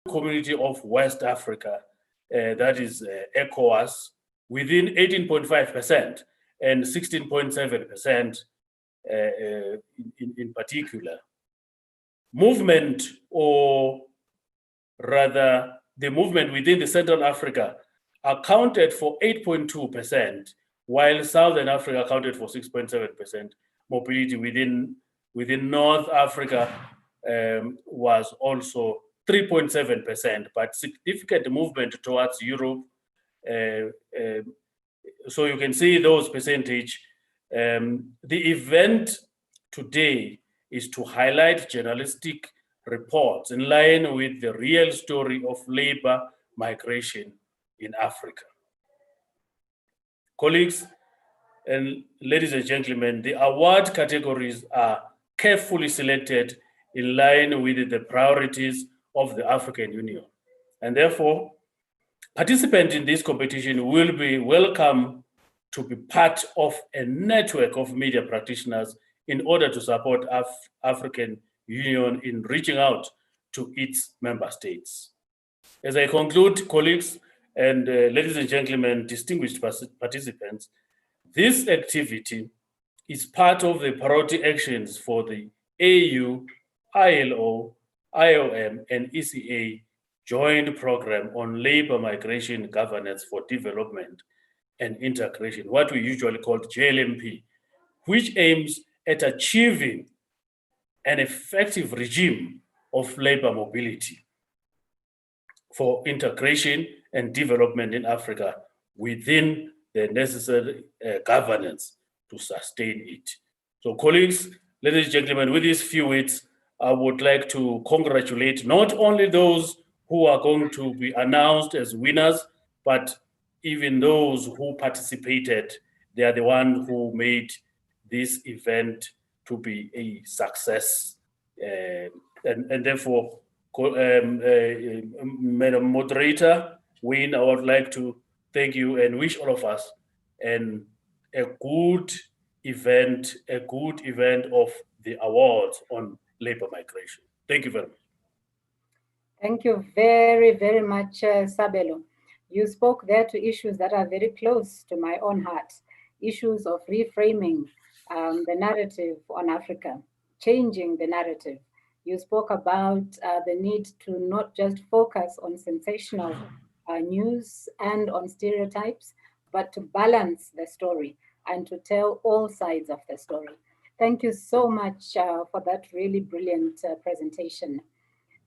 Community of West Africa, that is ECOWAS, within 18.5% and 16.7% in particular. Movement, or rather the movement within the Central Africa, accounted for 8.2%, while Southern Africa accounted for 6.7%. Mobility within North Africa was also 3.7%, but significant movement towards Europe. So you can see those percentage. The event today is to highlight journalistic reports in line with the real story of labor migration in Africa. Colleagues and ladies and gentlemen, the award categories are carefully selected in line with the priorities of the African Union. And therefore, participants in this competition will be welcome to be part of a network of media practitioners in order to support African Union in reaching out to its member states. As I conclude, colleagues and ladies and gentlemen, distinguished participants, this activity is part of the priority actions for the AU, ILO, IOM, and ECA joint program on labor migration governance for development and integration, what we usually call JLMP, which aims at achieving an effective regime of labor mobility for integration and development in Africa within the necessary governance to sustain it. So colleagues, ladies and gentlemen, with these few words, I would like to congratulate not only those who are going to be announced as winners, but even those who participated. They are the ones who made this event to be a success. And therefore, Madam Moderator, Wayne, I would like to thank you and wish all of us a good event of the awards on labor migration. Thank you very much. Thank you very, very much, Sabelo. You spoke there to issues that are very close to my own heart, issues of reframing the narrative on Africa, changing the narrative. You spoke about the need to not just focus on sensational news and on stereotypes, but to balance the story and to tell all sides of the story. Thank you so much for that really brilliant presentation.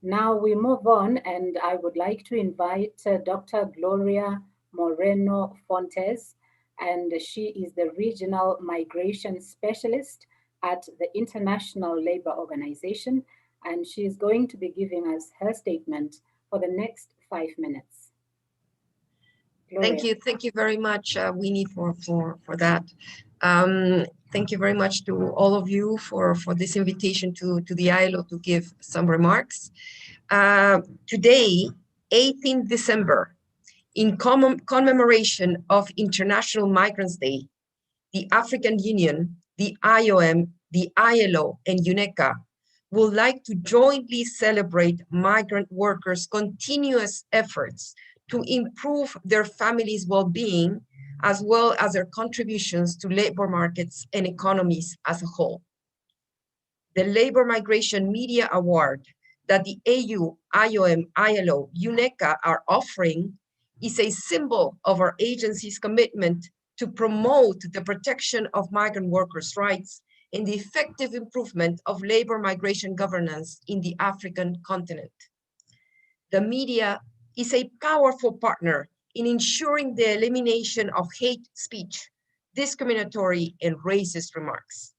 Now we move on, and I would like to invite Dr. Gloria Moreno Fontes, and she is the Regional Migration Specialist at the International Labour Organization, and she is going to be giving us her statement for the next 5 minutes. Gloria. Thank you very much, Winnie, for that. Thank you very much to all of you for this invitation to the ILO to give some remarks. Today, 18th December, in commemoration of International Migrants Day, the African Union, the IOM, the ILO, and UNECA would like to jointly celebrate migrant workers' continuous efforts to improve their families' well-being, as well as their contributions to labor markets and economies as a whole. The Labor Migration Media Award that the AU, IOM, ILO, UNECA are offering is a symbol of our agency's commitment to promote the protection of migrant workers' rights and the effective improvement of labor migration governance in the African continent. The media is a powerful partner in ensuring the elimination of hate speech, discriminatory and racist remarks.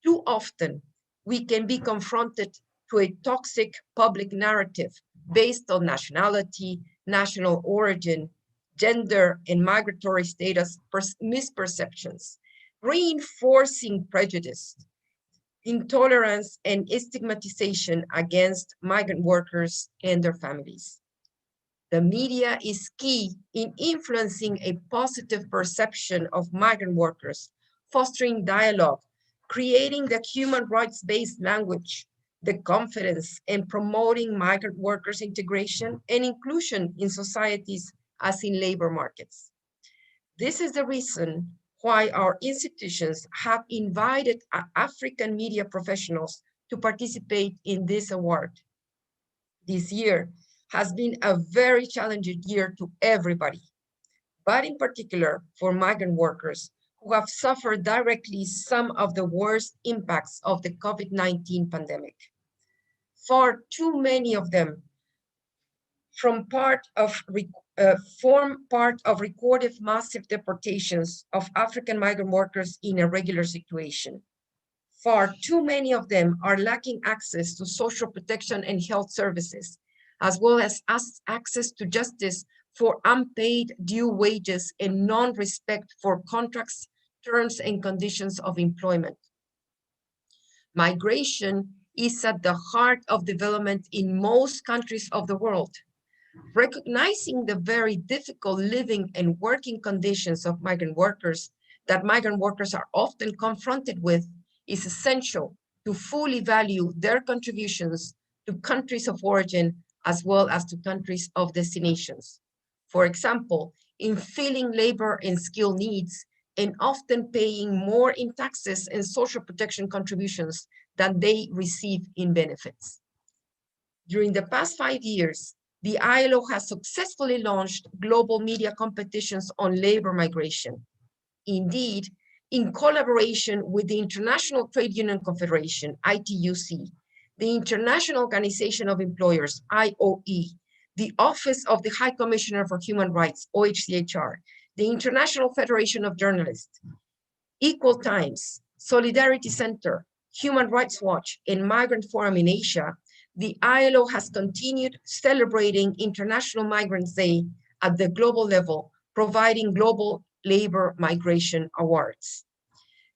Too often, we can be confronted to a toxic public narrative based on nationality, national origin, gender, and migratory status misperceptions, reinforcing prejudice, intolerance, and stigmatization against migrant workers and their families. The media is key in influencing a positive perception of migrant workers, fostering dialogue, creating the human rights-based language the confidence in promoting migrant workers' integration and inclusion in societies as in labor markets. This is the reason why our institutions have invited African media professionals to participate in this award. This year has been a very challenging year to everybody, but in particular for migrant workers who have suffered directly some of the worst impacts of the COVID-19 pandemic. Far too many of them form part of recorded massive deportations of African migrant workers in a regular situation. Far too many of them are lacking access to social protection and health services, as well as access to justice for unpaid due wages and non-respect for contracts, terms, and conditions of employment. Migration is at the heart of development in most countries of the world. Recognizing the very difficult living and working conditions of migrant workers that migrant workers are often confronted with is essential to fully value their contributions to countries of origin as well as to countries of destinations. For example, in filling labor and skill needs and often paying more in taxes and social protection contributions than they receive in benefits. During the past 5 years, the ILO has successfully launched global media competitions on labor migration. Indeed, in collaboration with the International Trade Union Confederation, ITUC, the International Organization of Employers, IOE, the Office of the High Commissioner for Human Rights, OHCHR, the International Federation of Journalists, Equal Times, Solidarity Center, Human Rights Watch, and Migrant Forum in Asia, the ILO has continued celebrating International Migrants Day at the global level, providing global labor migration awards.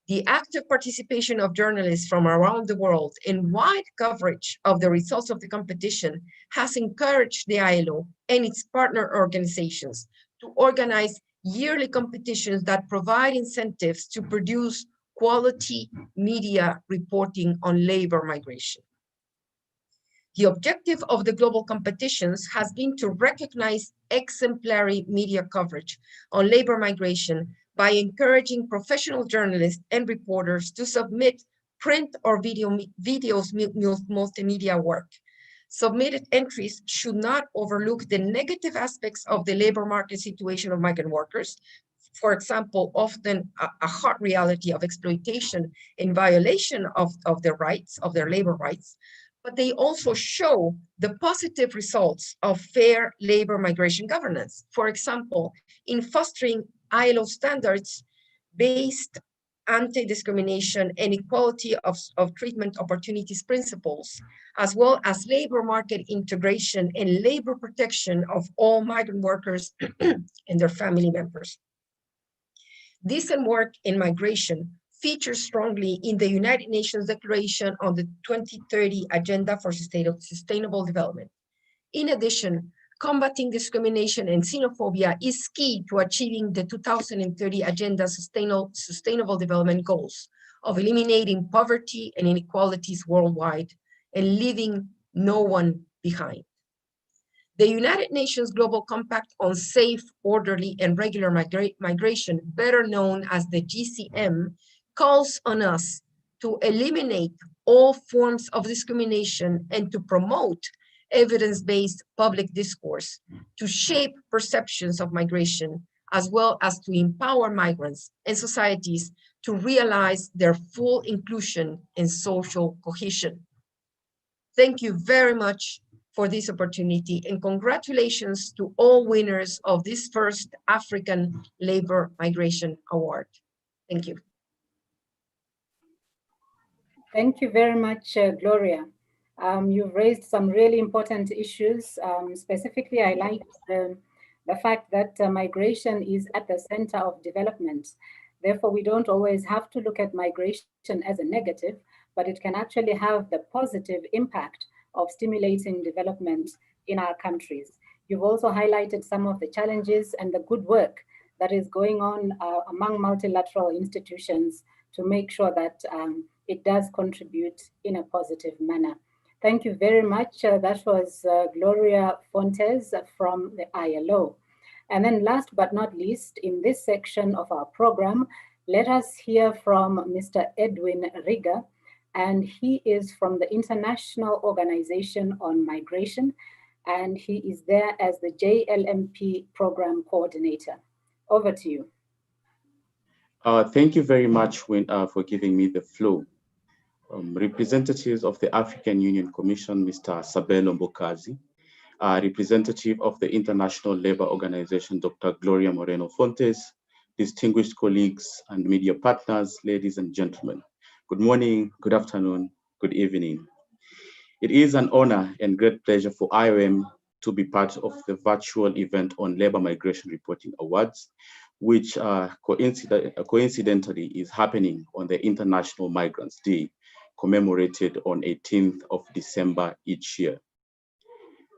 The active participation of journalists from around the world and wide coverage of the results of the competition has encouraged the ILO and its partner organizations to organize yearly competitions that provide incentives to produce quality media reporting on labor migration. The objective of the global competitions has been to recognize exemplary media coverage on labor migration by encouraging professional journalists and reporters to submit print or videos multimedia work. Submitted entries should not overlook the negative aspects of the labor market situation of migrant workers. For example, often a hard reality of exploitation and violation of their rights, of their labor rights, but they also show the positive results of fair labor migration governance. For example, in fostering ILO standards-based anti-discrimination and equality of treatment opportunities principles, as well as labor market integration and labor protection of all migrant workers and their family members. Decent work in migration features strongly in the United Nations Declaration on the 2030 Agenda for Sustainable Development. In addition, combating discrimination and xenophobia is key to achieving the 2030 Agenda Sustainable Development Goals of eliminating poverty and inequalities worldwide and leaving no one behind. The United Nations Global Compact on Safe, Orderly, and Regular Migration, better known as the GCM, calls on us to eliminate all forms of discrimination and to promote evidence-based public discourse, to shape perceptions of migration, as well as to empower migrants and societies to realize their full inclusion and social cohesion. Thank you very much for this opportunity, and congratulations to all winners of this first African Labor Migration Award. Thank you. Thank you very much, Gloria. You've raised some really important issues. Specifically, I like the fact that migration is at the center of development. Therefore, we don't always have to look at migration as a negative, but it can actually have the positive impact of stimulating development in our countries. You've also highlighted some of the challenges and the good work that is going on among multilateral institutions to make sure that it does contribute in a positive manner. Thank you very much. That was Gloria Fontes from the ILO. And then last but not least, in this section of our program, let us hear from Mr. Edwin Riga, and he is from the International Organization on Migration, and he is there as the JLMP Program Coordinator. Over to you. Thank you very much for giving me the floor. Representatives of the African Union Commission, Mr. Sabelo Mbokazi, representative of the International Labour Organization, Dr. Gloria Moreno Fontes, distinguished colleagues and media partners, ladies and gentlemen. Good morning, good afternoon, good evening. It is an honor and great pleasure for IOM to be part of the virtual event on Labour Migration Reporting Awards, which coincidentally is happening on the International Migrants Day, commemorated on 18th of December each year.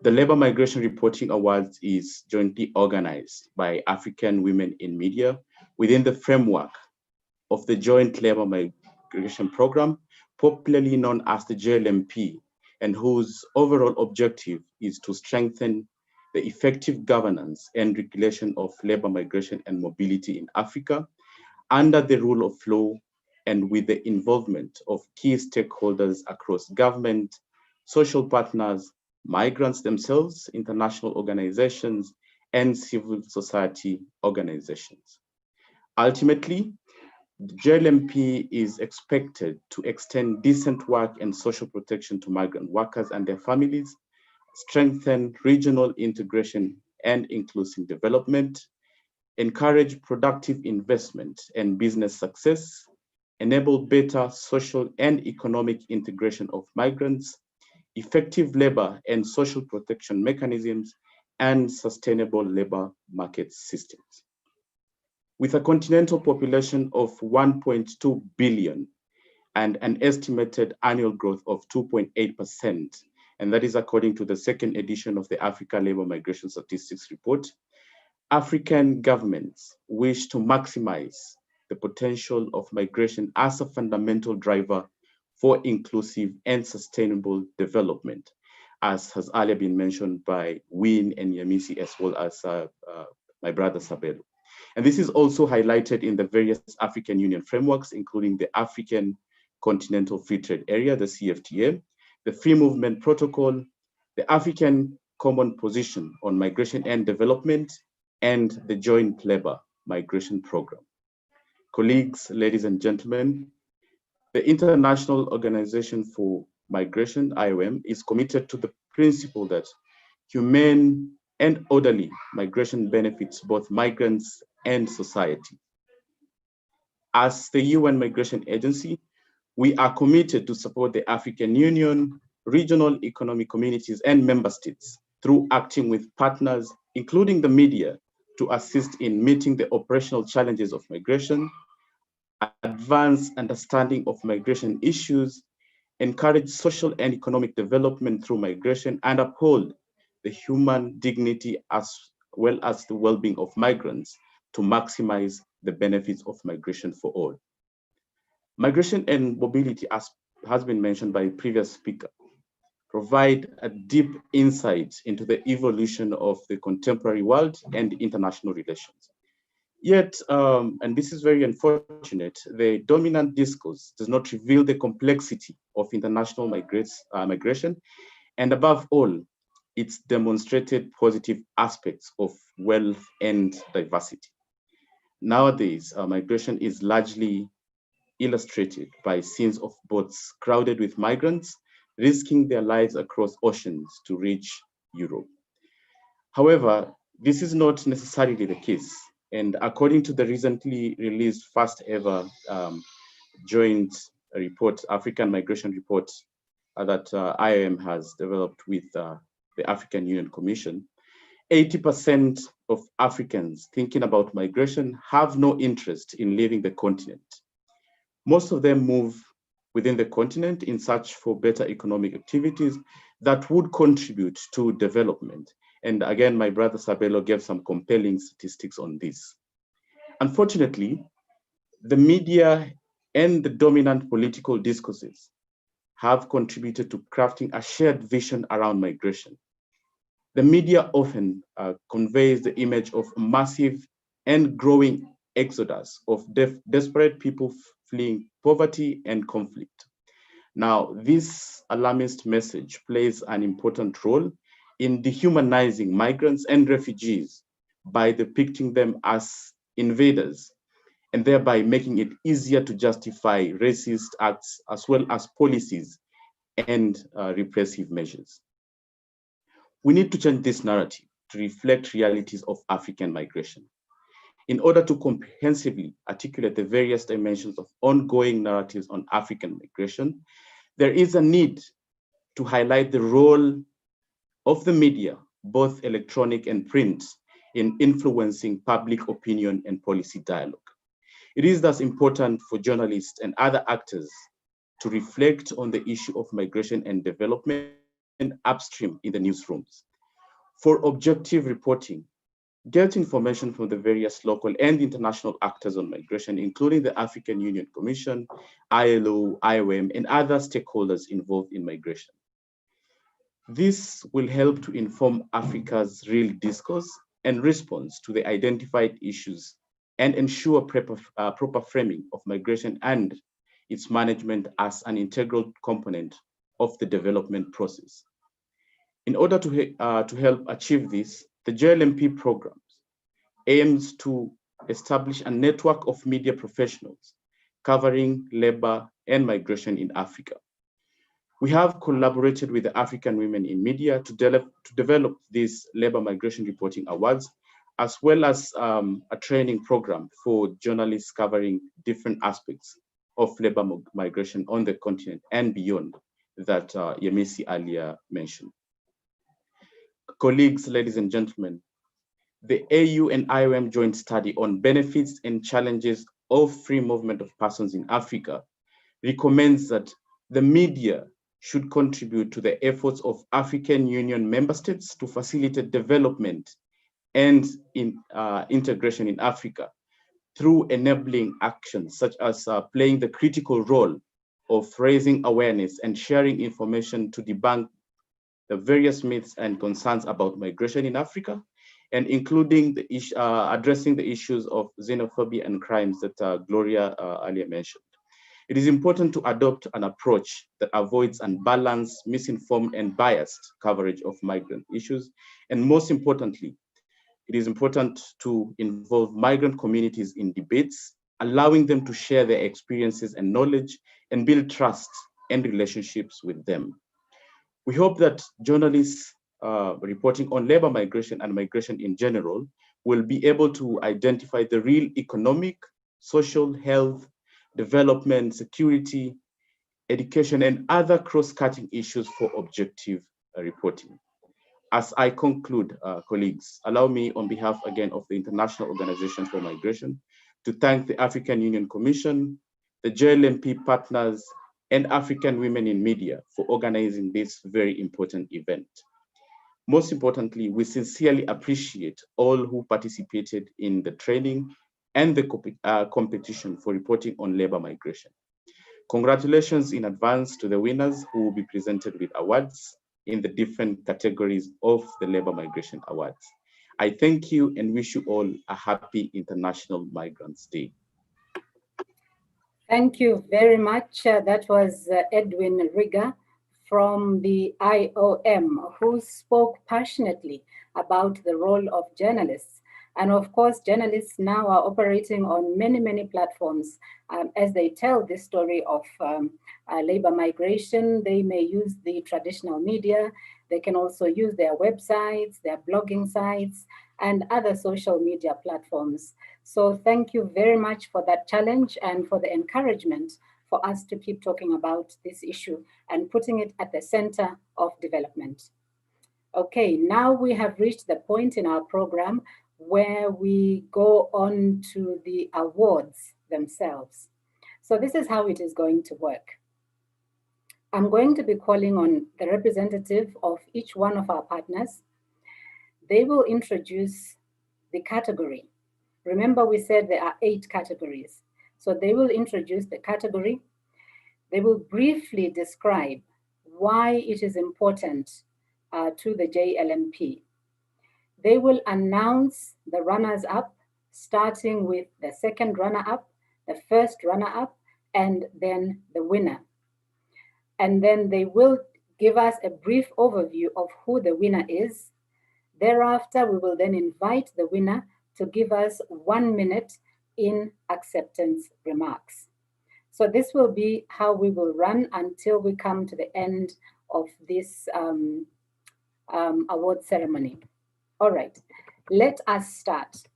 The Labour Migration Reporting Awards is jointly organized by African Women in Media within the framework of the Joint Labour Migration Program, popularly known as the JLMP, and whose overall objective is to strengthen the effective governance and regulation of labour migration and mobility in Africa under the rule of law and with the involvement of key stakeholders across government, social partners, migrants themselves, international organizations, and civil society organizations. Ultimately, the JLMP is expected to extend decent work and social protection to migrant workers and their families, strengthen regional integration and inclusive development, encourage productive investment and business success, enable better social and economic integration of migrants, effective labor and social protection mechanisms, and sustainable labor market systems. With a continental population of 1.2 billion and an estimated annual growth of 2.8%, and that is according to the second edition of the Africa Labour Migration Statistics Report, African governments wish to maximize the potential of migration as a fundamental driver for inclusive and sustainable development, as has earlier been mentioned by Win and Yamisi, as well as my brother Sabelo. And this is also highlighted in the various African Union frameworks, including the African Continental Free Trade Area, the CFTA, the Free Movement Protocol, the African Common Position on Migration and Development, and the Joint Labour Migration Program. Colleagues, ladies and gentlemen, the International Organization for Migration, IOM, is committed to the principle that humane and orderly migration benefits both migrants and society. As the UN Migration Agency, we are committed to support the African Union, regional economic communities, and member states through acting with partners, including the media, to assist in meeting the operational challenges of migration, advance understanding of migration issues, encourage social and economic development through migration, and uphold the human dignity as well as the well-being of migrants to maximize the benefits of migration for all. Migration and mobility, as has been mentioned by a previous speaker, provide a deep insight into the evolution of the contemporary world and international relations. Yet, and this is very unfortunate, the dominant discourse does not reveal the complexity of international migration, and above all, its demonstrated positive aspects of wealth and diversity. Nowadays, migration is largely illustrated by scenes of boats crowded with migrants risking their lives across oceans to reach Europe. However, this is not necessarily the case. And according to the recently released first ever joint report, African Migration Report that IOM has developed with the African Union Commission, 80% of Africans thinking about migration have no interest in leaving the continent. Most of them move within the continent in search for better economic activities that would contribute to development. And again, my brother Sabelo gave some compelling statistics on this. Unfortunately, the media and the dominant political discourses have contributed to crafting a shared vision around migration. The media often conveys the image of a massive and growing exodus of desperate people fleeing poverty and conflict. Now, this alarmist message plays an important role in dehumanizing migrants and refugees by depicting them as invaders and thereby making it easier to justify racist acts as well as policies and repressive measures. We need to change this narrative to reflect realities of African migration. In order to comprehensively articulate the various dimensions of ongoing narratives on African migration, there is a need to highlight the role of the media, both electronic and print, in influencing public opinion and policy dialogue. It is thus important for journalists and other actors to reflect on the issue of migration and development upstream in the newsrooms. For objective reporting, get information from the various local and international actors on migration, including the African Union Commission, ILO, IOM, and other stakeholders involved in migration. This will help to inform Africa's real discourse and response to the identified issues and ensure proper framing of migration and its management as an integral component of the development process. In order to help achieve this, the JLMP programs aims to establish a network of media professionals covering labor and migration in Africa. We have collaborated with the African Women in Media to develop these labor migration reporting awards, as well as a training program for journalists covering different aspects of labor migration on the continent and beyond that Yemisi earlier mentioned. Colleagues, ladies and gentlemen, the AU and IOM joint study on benefits and challenges of free movement of persons in Africa recommends that the media should contribute to the efforts of African Union member states to facilitate development and integration in Africa through enabling actions such as playing the critical role of raising awareness and sharing information to debunk the various myths and concerns about migration in Africa, and including the addressing the issues of xenophobia and crimes that Gloria earlier mentioned. It is important to adopt an approach that avoids unbalanced, misinformed, and biased coverage of migrant issues. And most importantly, it is important to involve migrant communities in debates, allowing them to share their experiences and knowledge and build trust and relationships with them. We hope that journalists reporting on labor migration and migration in general will be able to identify the real economic, social, health, development, security, education, and other cross-cutting issues for objective reporting. As I conclude, colleagues, allow me on behalf again of the International Organization for Migration to thank the African Union Commission, the JLMP partners, and African Women in Media for organizing this very important event. Most importantly, we sincerely appreciate all who participated in the training and the competition for reporting on labor migration. Congratulations in advance to the winners who will be presented with awards in the different categories of the Labor Migration Awards. I thank you and wish you all a happy International Migrants Day. Thank you very much. That was Edwin Riga from the IOM, who spoke passionately about the role of journalists. And of course, journalists now are operating on many, many platforms. As they tell this story of labor migration, they may use the traditional media. They can also use their websites, their blogging sites, and other social media platforms. So thank you very much for that challenge and for the encouragement for us to keep talking about this issue and putting it at the center of development. Okay, now we have reached the point in our program where we go on to the awards themselves. So this is how it is going to work. I'm going to be calling on the representative of each one of our partners. They will introduce the category. Remember, we said there are 8 categories. So they will introduce the category. They will briefly describe why it is important to the JLMP. They will announce the runners-up, starting with the second runner-up, the first runner-up, and then the winner. And then they will give us a brief overview of who the winner is. Thereafter, we will then invite the winner to give us 1 minute in acceptance remarks. So this will be how we will run until we come to the end of this award ceremony. All right, let us start.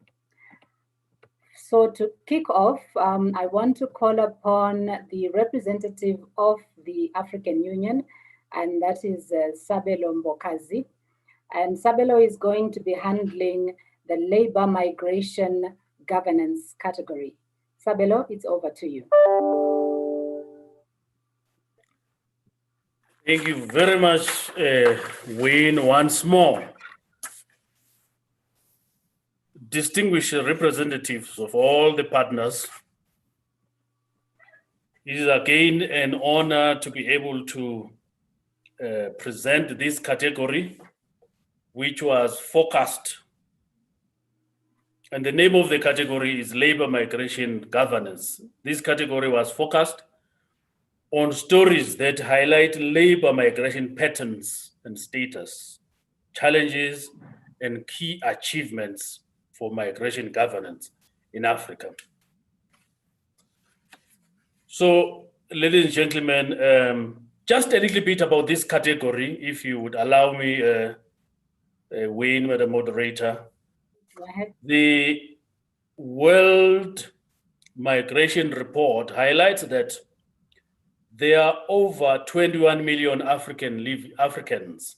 So to kick off, I want to call upon the representative of the African Union, and that is Sabelo Mbokazi. And Sabelo is going to be handling the labor migration governance category. Sabelo, it's over to you. Thank you very much, Wayne, once more. Distinguished representatives of all the partners, it is again an honor to be able to present this category, which was focused. And the name of the category is Labor Migration Governance. This category was focused on stories that highlight labor migration patterns and status, challenges, and key achievements for migration governance in Africa. So, ladies and gentlemen, just a little bit about this category, if you would allow me, Wayne, the moderator. Go ahead. The World Migration Report highlights that there are over 21 million Africans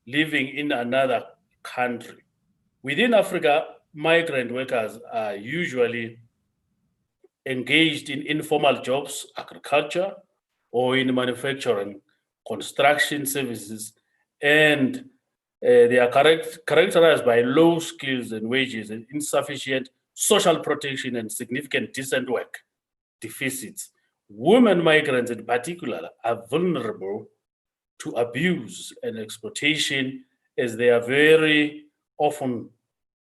living in another country. Within Africa, migrant workers are usually engaged in informal jobs, agriculture, or in manufacturing, construction services, and they are characterized by low skills and wages and insufficient social protection and significant decent work deficits. Women migrants in particular are vulnerable to abuse and exploitation, as they are very often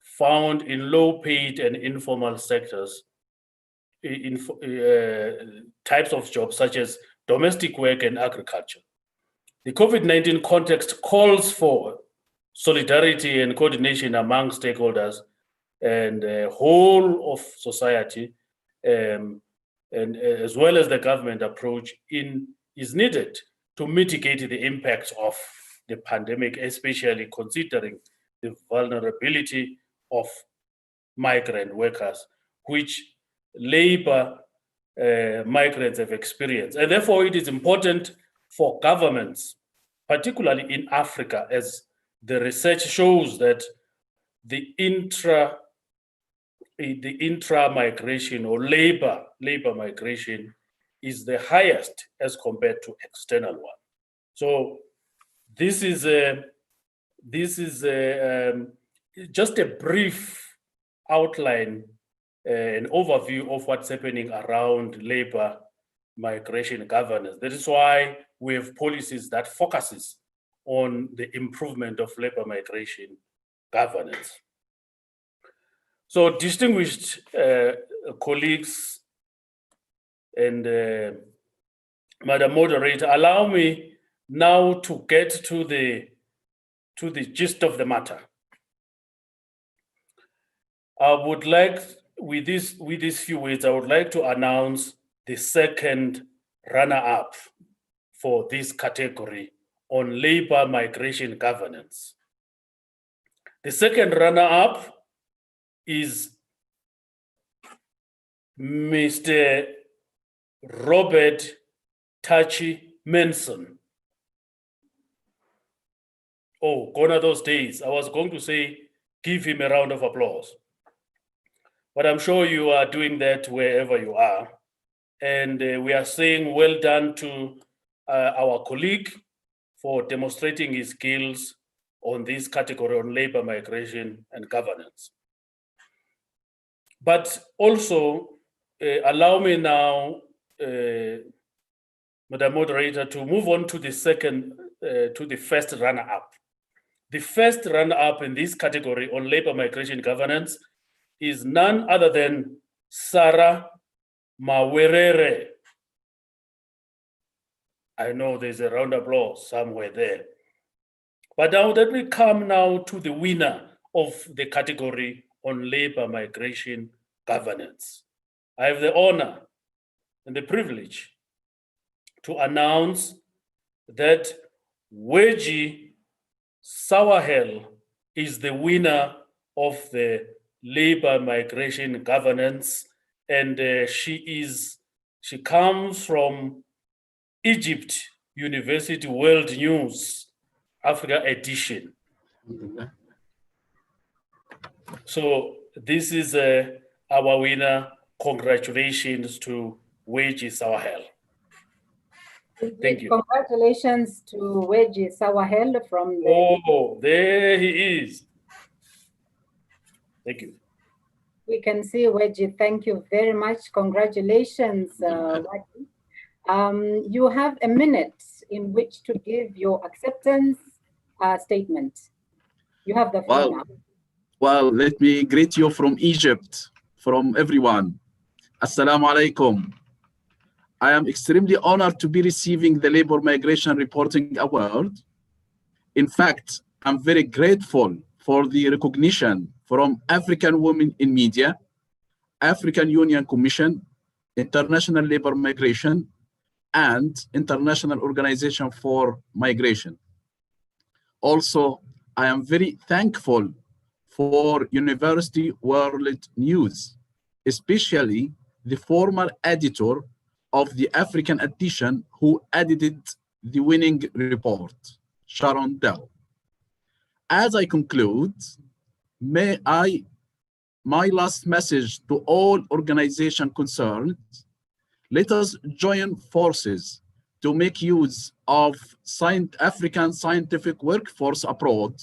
found in low-paid and informal sectors, in types of jobs such as domestic work and agriculture. The COVID-19 context calls for solidarity and coordination among stakeholders and the whole of society, and as well as the government approach is needed to mitigate the impacts of the pandemic, especially considering the vulnerability of migrant workers, which labor migrants have experienced. And therefore, it is important for governments, particularly in Africa, as the research shows that the intra-migration or labor migration is the highest as compared to external one. So this is just a brief outline, an overview of what's happening around labor migration governance. That is why we have policies that focuses on the improvement of labor migration governance. So distinguished colleagues and Madam Moderator, allow me now to get to the gist of the matter. I would like, with these few words, I would like to announce the second runner-up for this category on labor migration governance. The second runner-up is Mr. Robert Tachi Manson. Oh, gone are those days. I was going to say, give him a round of applause. But I'm sure you are doing that wherever you are. And we are saying well done to our colleague for demonstrating his skills on this category on labor migration and governance. But also, allow me now, Madam Moderator, to move on to the first runner-up. The first runner-up in this category on labor migration governance is none other than Sarah Mawerere. I know there's a round of applause somewhere there. But now let me come now to the winner of the category on labor migration governance. I have the honor and the privilege to announce that Weji Sawahel is the winner of the labor migration governance, and she comes from Egypt University World News Africa edition. So this is our winner. Congratulations to Weji Sawahel. Thank you. Congratulations to Weji Sawahel from the... Oh, there he is. Thank you. We can see Weji. Thank you very much. Congratulations, Weji. You have a minute in which to give your acceptance statement. You have the floor now. Well, let me greet you from Egypt, from everyone. Assalamu alaikum. I am extremely honored to be receiving the Labor Migration Reporting Award. In fact, I'm very grateful for the recognition from African Women in Media, African Union Commission, International Labor Migration, and International Organization for Migration. Also, I am very thankful for University World News, especially the former editor of the African edition who edited the winning report, Sharon Dell. As I conclude, my last message to all organizations concerned: let us join forces to make use of African scientific workforce abroad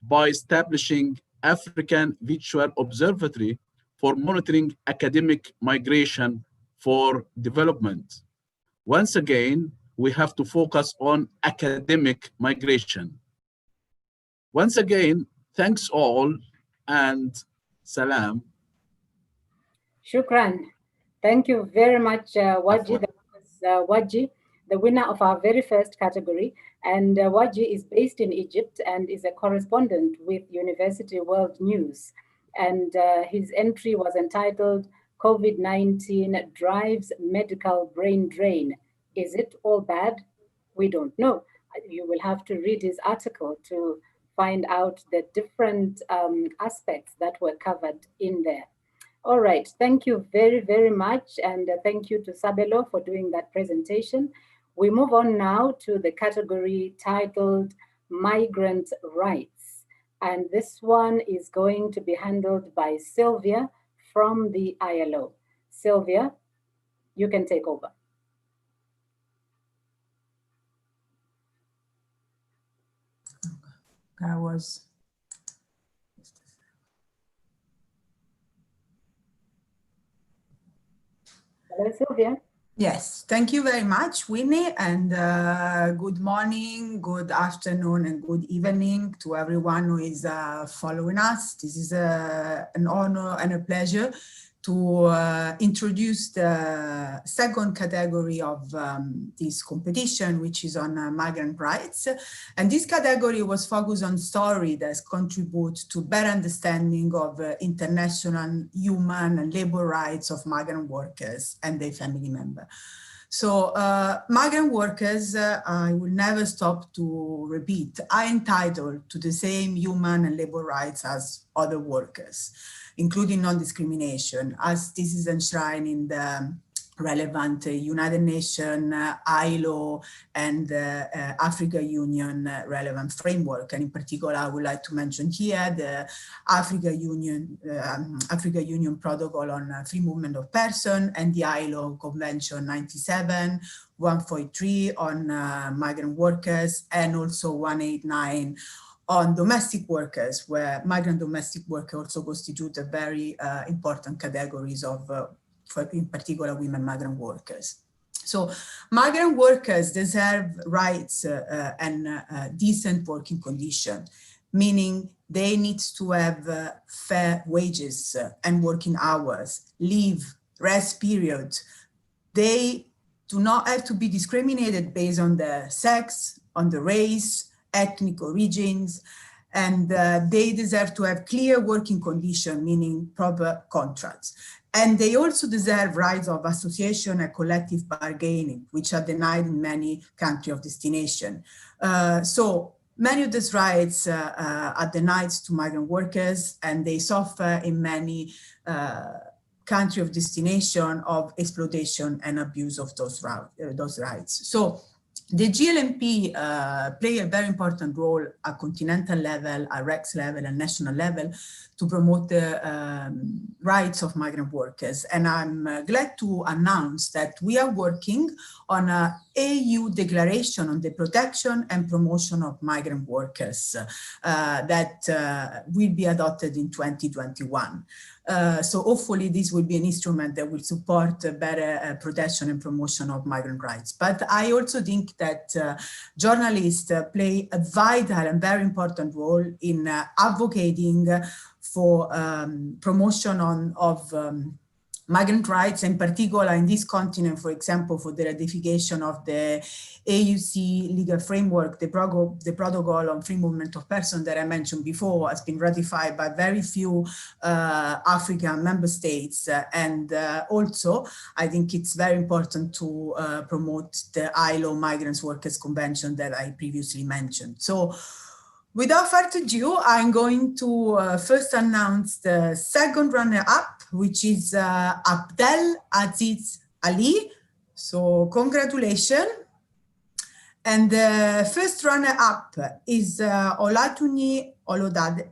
by establishing African Virtual Observatory for monitoring academic migration for development. Once again, we have to focus on academic migration. Once again, thanks all and salam. Shukran. Thank you very much, Waji. That was Waji, the winner of our very first category. And Waji is based in Egypt and is a correspondent with University World News. And his entry was entitled, COVID-19 drives medical brain drain. Is it all bad? We don't know. You will have to read his article to find out the different aspects that were covered in there. All right, thank you very, very much. And thank you to Sabelo for doing that presentation. We move on now to the category titled Migrant Rights. And this one is going to be handled by Sylvia from the ILO. Sylvia, you can take over. Hello, Sylvia. Yes, thank you very much, Winnie, and good morning, good afternoon, and good evening to everyone who is following us. This is an honor and a pleasure to introduce the second category of this competition, which is on migrant rights. And this category was focused on stories that contribute to better understanding of international human and labor rights of migrant workers and their family members. So migrant workers, I will never stop to repeat, are entitled to the same human and labor rights as other workers, including non-discrimination, as this is enshrined in the relevant United Nations, ILO, and Africa Union relevant framework. And in particular, I would like to mention here the Africa Union Protocol on Free Movement of Persons and the ILO Convention 97, 143 on migrant workers, and also 189 on domestic workers, where migrant domestic workers also constitute a very important categories of, for in particular, women migrant workers. So migrant workers deserve rights and decent working conditions, meaning they need to have fair wages and working hours, leave, rest period. They do not have to be discriminated based on their sex, on the race, ethnic origins, and they deserve to have clear working conditions, meaning proper contracts. And they also deserve rights of association and collective bargaining, which are denied in many countries of destination. So many of these rights are denied to migrant workers, and they suffer in many country of destination of exploitation and abuse of those rights. So the GLMP play a very important role at continental level, at REX level and national level to promote the rights of migrant workers. And I'm glad to announce that we are working on an EU declaration on the protection and promotion of migrant workers that will be adopted in 2021. So hopefully this will be an instrument that will support better protection and promotion of migrant rights. But I also think that journalists play a vital and very important role in advocating for promotion of migrant rights, in particular in this continent, for example, for the ratification of the AUC legal framework, the protocol on free movement of persons that I mentioned before has been ratified by very few African member states. And also, I think it's very important to promote the ILO Migrants Workers Convention that I previously mentioned. So, without further ado, I'm going to first announce the second runner-up, which is Abdel Aziz Ali. So congratulations. And the first runner-up is Olatunji Olodade.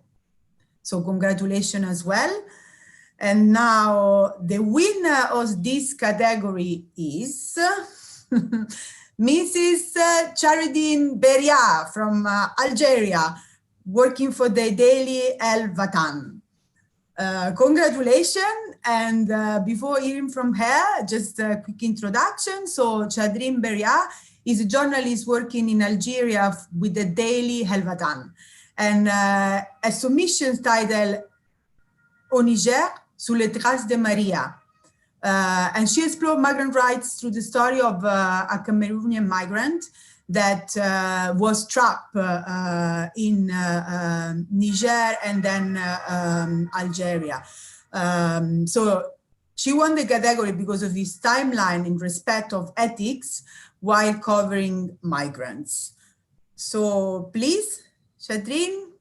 So congratulations as well. And now the winner of this category is Mrs. Charidine Beria from Algeria, working for the Daily El Watan. Congratulations. And before hearing from her, just a quick introduction. So Charidine Beria is a journalist working in Algeria with the Daily El Watan. And a submission titled Au Niger, sous les traces de Maria. And she explored migrant rights through the story of a Cameroonian migrant that was trapped in Niger and then Algeria. So she won the category because of his timeline in respect of ethics while covering migrants. So please, Charidine.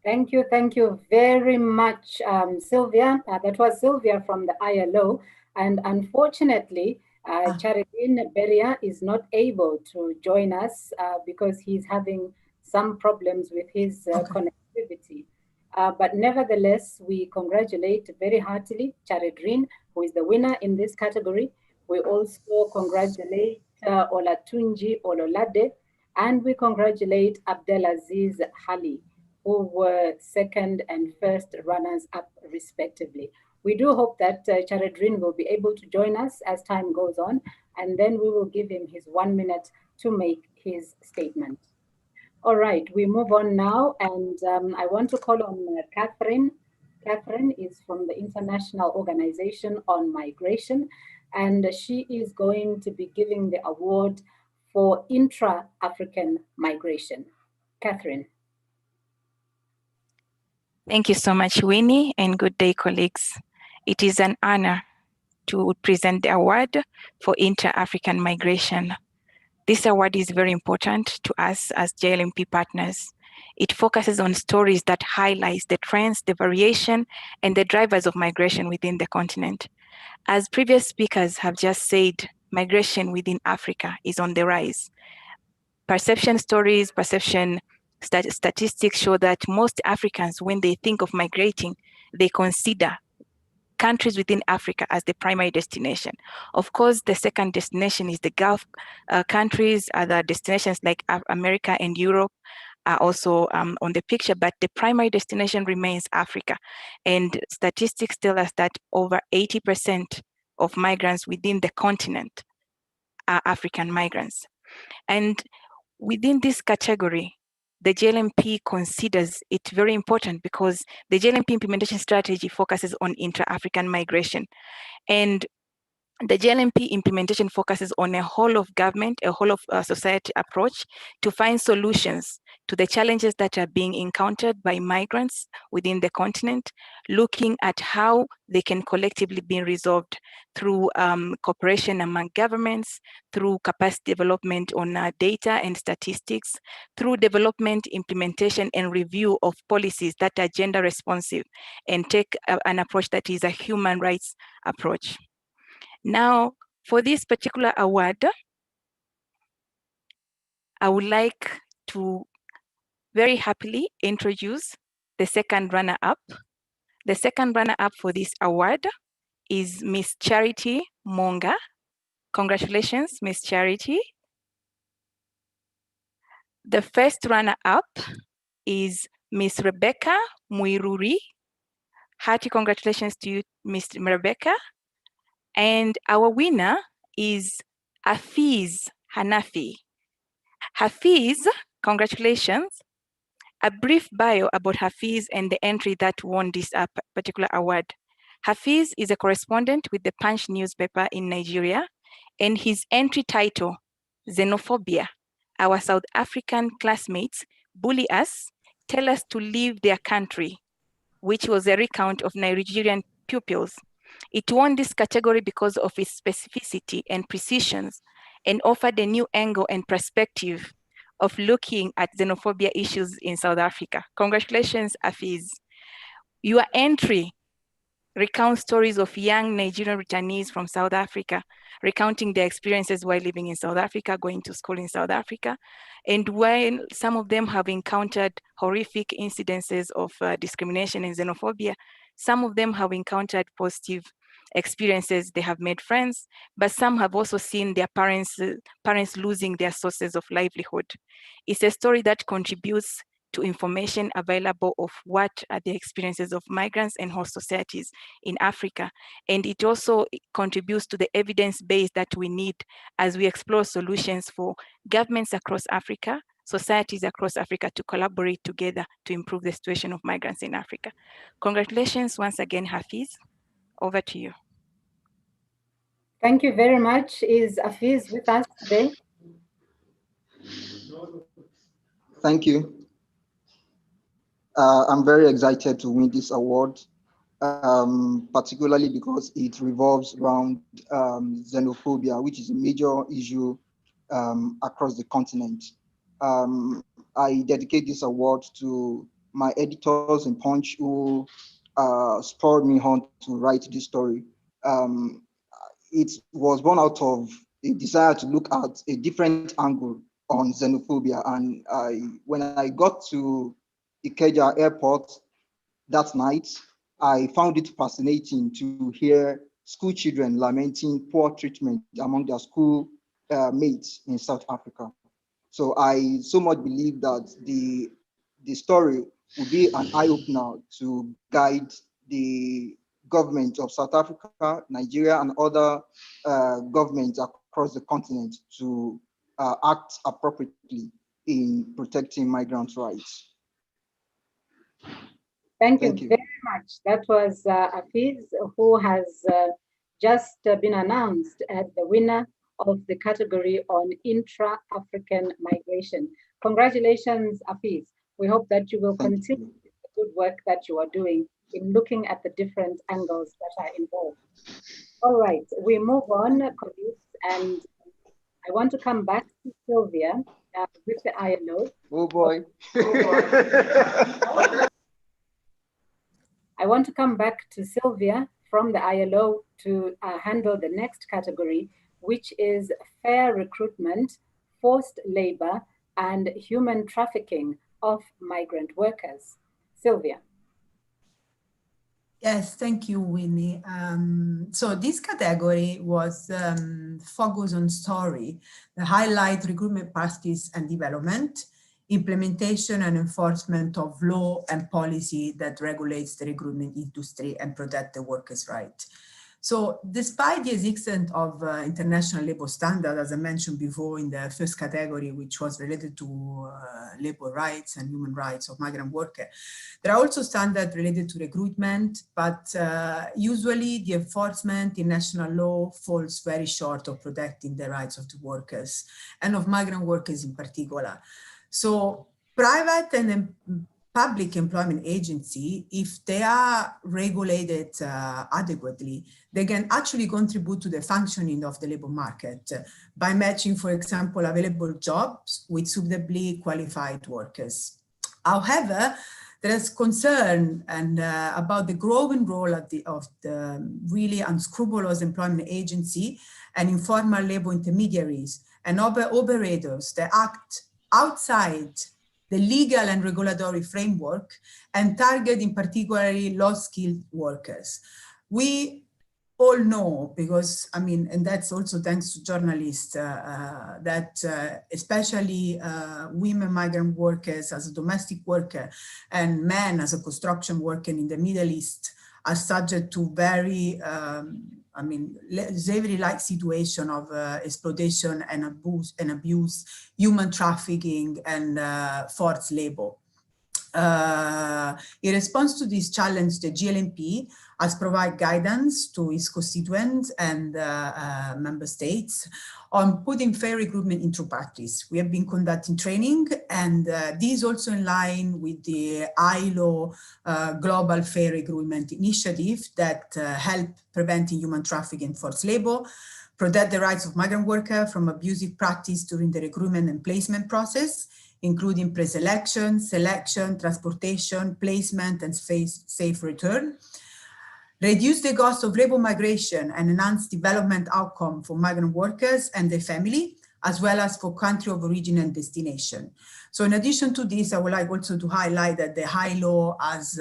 Thank you. Thank you very much, Sylvia. That was Sylvia from the ILO. And unfortunately, Charidine Beria is not able to join us because he's having some problems with his connectivity. But nevertheless, we congratulate very heartily Charidine, who is the winner in this category. We also congratulate Olatunji Olodade, and we congratulate Abdelaziz Ali, who were second and first runners-up respectively. We do hope that Charidine will be able to join us as time goes on, and then we will give him his 1 minute to make his statement. All right, we move on now, and I want to call on Catherine. Catherine is from the International Organization on Migration, and she is going to be giving the award for intra-African migration. Catherine. Thank you so much, Winnie, and good day, colleagues. It is an honor to present the award for intra-African migration. This award is very important to us as JLMP partners. It focuses on stories that highlight the trends, the variation, and the drivers of migration within the continent. As previous speakers have just said, migration within Africa is on the rise. Perception stories, statistics show that most Africans, when they think of migrating, they consider countries within Africa as the primary destination. Of course, the second destination is the Gulf countries. Other destinations like America and Europe are also on the picture, but the primary destination remains Africa. And statistics tell us that over 80% of migrants within the continent are African migrants. And within this category, the JLMP considers it very important because the JLMP implementation strategy focuses on intra-African migration. And the JLMP implementation focuses on a whole of government, a whole of society approach to find solutions to the challenges that are being encountered by migrants within the continent, looking at how they can collectively be resolved through cooperation among governments, through capacity development on data and statistics, through development, implementation, and review of policies that are gender responsive and take an approach that is a human rights approach. Now, for this particular award, I would like to very happily introduce the second runner-up. The second runner-up for this award is Miss Charity Monga. Congratulations, Miss Charity. The first runner-up is Miss Rebecca Muiruri. Hearty congratulations to you, Miss Rebecca. And our winner is Hafiz Hanafi. Hafiz, congratulations. A brief bio about Hafiz and the entry that won this particular award. Hafiz is a correspondent with the Punch newspaper in Nigeria, and his entry title, Xenophobia, Our South African Classmates Bully Us, Tell Us to Leave Their Country, which was a recount of Nigerian pupils. It won this category because of its specificity and precision and offered a new angle and perspective of looking at xenophobia issues in South Africa. Congratulations, Hafiz. Your entry recounts stories of young Nigerian returnees from South Africa, recounting their experiences while living in South Africa, going to school in South Africa. And while some of them have encountered horrific incidences of discrimination and xenophobia, some of them have encountered positive experiences. They have made friends, but some have also seen their parents losing their sources of livelihood. It's a story that contributes to information available of what are the experiences of migrants and host societies in Africa. And it also contributes to the evidence base that we need as we explore solutions for governments across Africa, societies across Africa to collaborate together to improve the situation of migrants in Africa. Congratulations once again, Hafiz. Over to you. Thank you very much. Is Hafiz with us today? Thank you. I'm very excited to win this award, particularly because it revolves around xenophobia, which is a major issue across the continent. I dedicate this award to my editors in Punch who spurred me on to write this story. It was born out of a desire to look at a different angle on xenophobia. And when I got to Ikeja airport that night, I found it fascinating to hear school children lamenting poor treatment among their school mates in South Africa. So I so much believe that the story will be an eye-opener to guide the government of South Africa, Nigeria, and other governments across the continent to act appropriately in protecting migrants' rights. Thank you very much. That was Hafiz, who has just been announced as the winner of the category on intra-African migration. Congratulations, Hafiz. We hope that you will continue the good work that you are doing in looking at the different angles that are involved. All right, we move on, colleagues, and I want to come back to Sylvia with the ILO. Oh boy. I want to come back to Sylvia from the ILO to handle the next category, which is fair recruitment, forced labor, and human trafficking of migrant workers. Sylvia. Yes, thank you, Winnie. So this category was focused on story, the highlight recruitment practice and development, implementation and enforcement of law and policy that regulates the recruitment industry and protect the workers' rights. So despite the existence of international labor standard, as I mentioned before in the first category, which was related to labor rights and human rights of migrant workers, there are also standards related to recruitment, but usually the enforcement in national law falls very short of protecting the rights of the workers and of migrant workers in particular. So private and public employment agency, if they are regulated adequately, they can actually contribute to the functioning of the labor market by matching, for example, available jobs with suitably qualified workers. However, there is concern about the growing role of the really unscrupulous employment agency and informal labor intermediaries and operators that act outside the legal and regulatory framework and target in particularly low-skilled workers. We all know, because I mean, and that's also thanks to journalists, that especially women migrant workers as a domestic worker and men as a construction worker in the Middle East are subject to very, I mean, slavery-like situation of exploitation and abuse, human trafficking and forced labor. In response to this challenge, the GLMP has provided guidance to its constituents and member states on putting fair recruitment into practice. We have been conducting training, and this is also in line with the ILO Global Fair Recruitment Initiative that help preventing human trafficking and forced labor, protect the rights of migrant workers from abusive practice during the recruitment and placement process, including pre-selection, selection, transportation, placement, and safe return. Reduce the cost of labor migration and enhance development outcome for migrant workers and their family, as well as for country of origin and destination. So in addition to this, I would like also to highlight that the ILO has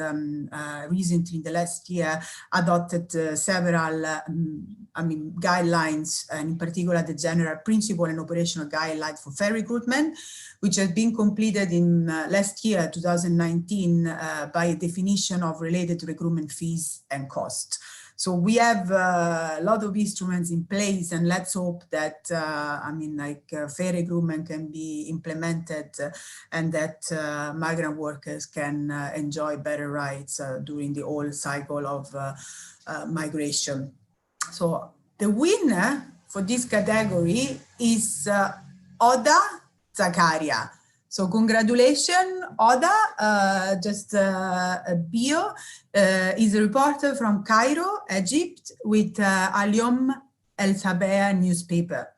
recently in the last year adopted several guidelines, and in particular the general principle and operational guidelines for fair recruitment, which has been completed in last year, 2019, by a definition of related recruitment fees and costs. So we have a lot of instruments in place, and let's hope that, fair recruitment can be implemented and that migrant workers can enjoy better rights during the whole cycle of migration. So the winner for this category is Oda Zakaria. So congratulations, Oda. Just a bio. Is a reporter from Cairo, Egypt, with Al-Yom El Sabah newspaper.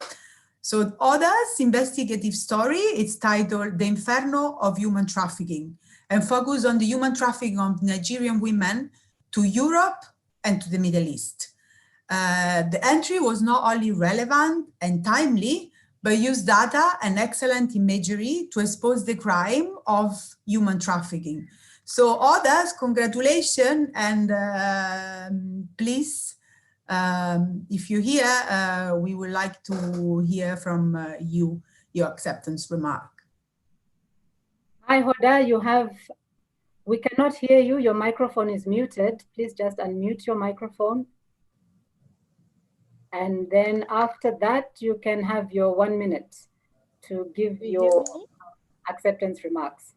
So Oda's investigative story is titled The Inferno of Human Trafficking and focus on the human trafficking of Nigerian women to Europe and to the Middle East. The entry was not only relevant and timely, but used data and excellent imagery to expose the crime of human trafficking. So others, congratulations, and please, if you're here, we would like to hear from you, your acceptance remark. Hi, Hoda, we cannot hear you. Your microphone is muted. Please just unmute your microphone. And then after that, you can have your 1 minute to give your acceptance remarks.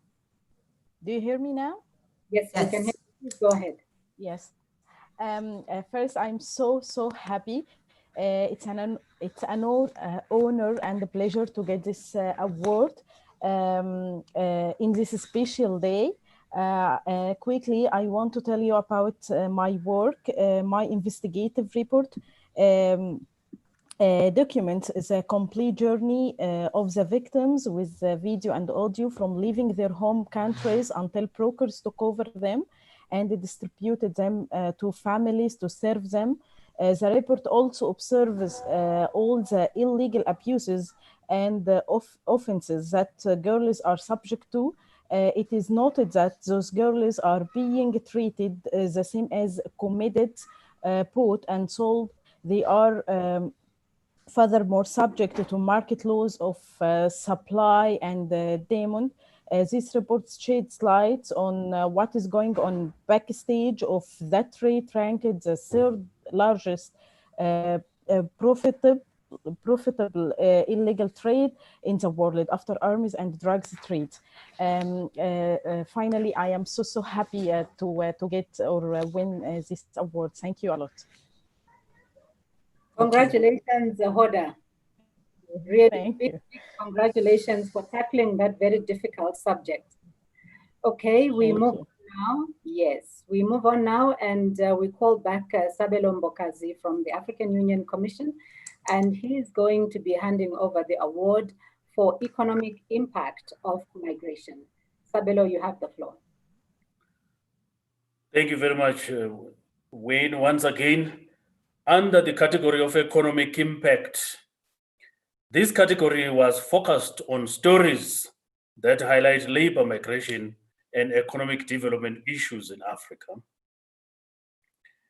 Do you hear me now? Yes, we can hear you. Please go ahead. Yes. First, I'm so happy. It's an honor and a pleasure to get this award in this special day. Quickly, I want to tell you about my work. My investigative report documents the complete journey of the victims with video and audio from leaving their home countries until brokers took over them and distributed them to families to serve them. The report also observes all the illegal abuses and offenses that girls are subject to. It is noted that those girls are being treated the same as committed, bought and sold. They are furthermore subject to market laws of supply and demand. This report sheds light on what is going on backstage of that rate, ranked the third largest profitable illegal trade in the world after arms and drugs trade. Finally, I am so happy to get or win this award. Thank you a lot. Congratulations, Hoda. Really Thank big, you. big congratulations for tackling that very difficult subject. Okay, we Thank move you. now. Yes, we move on now, and we call back Sabelo Mbokazi from the African Union Commission, and he is going to be handing over the award for economic impact of migration. Sabelo, you have the floor. Thank you very much, Wayne. Once again, under the category of economic impact, this category was focused on stories that highlight labor migration and economic development issues in Africa.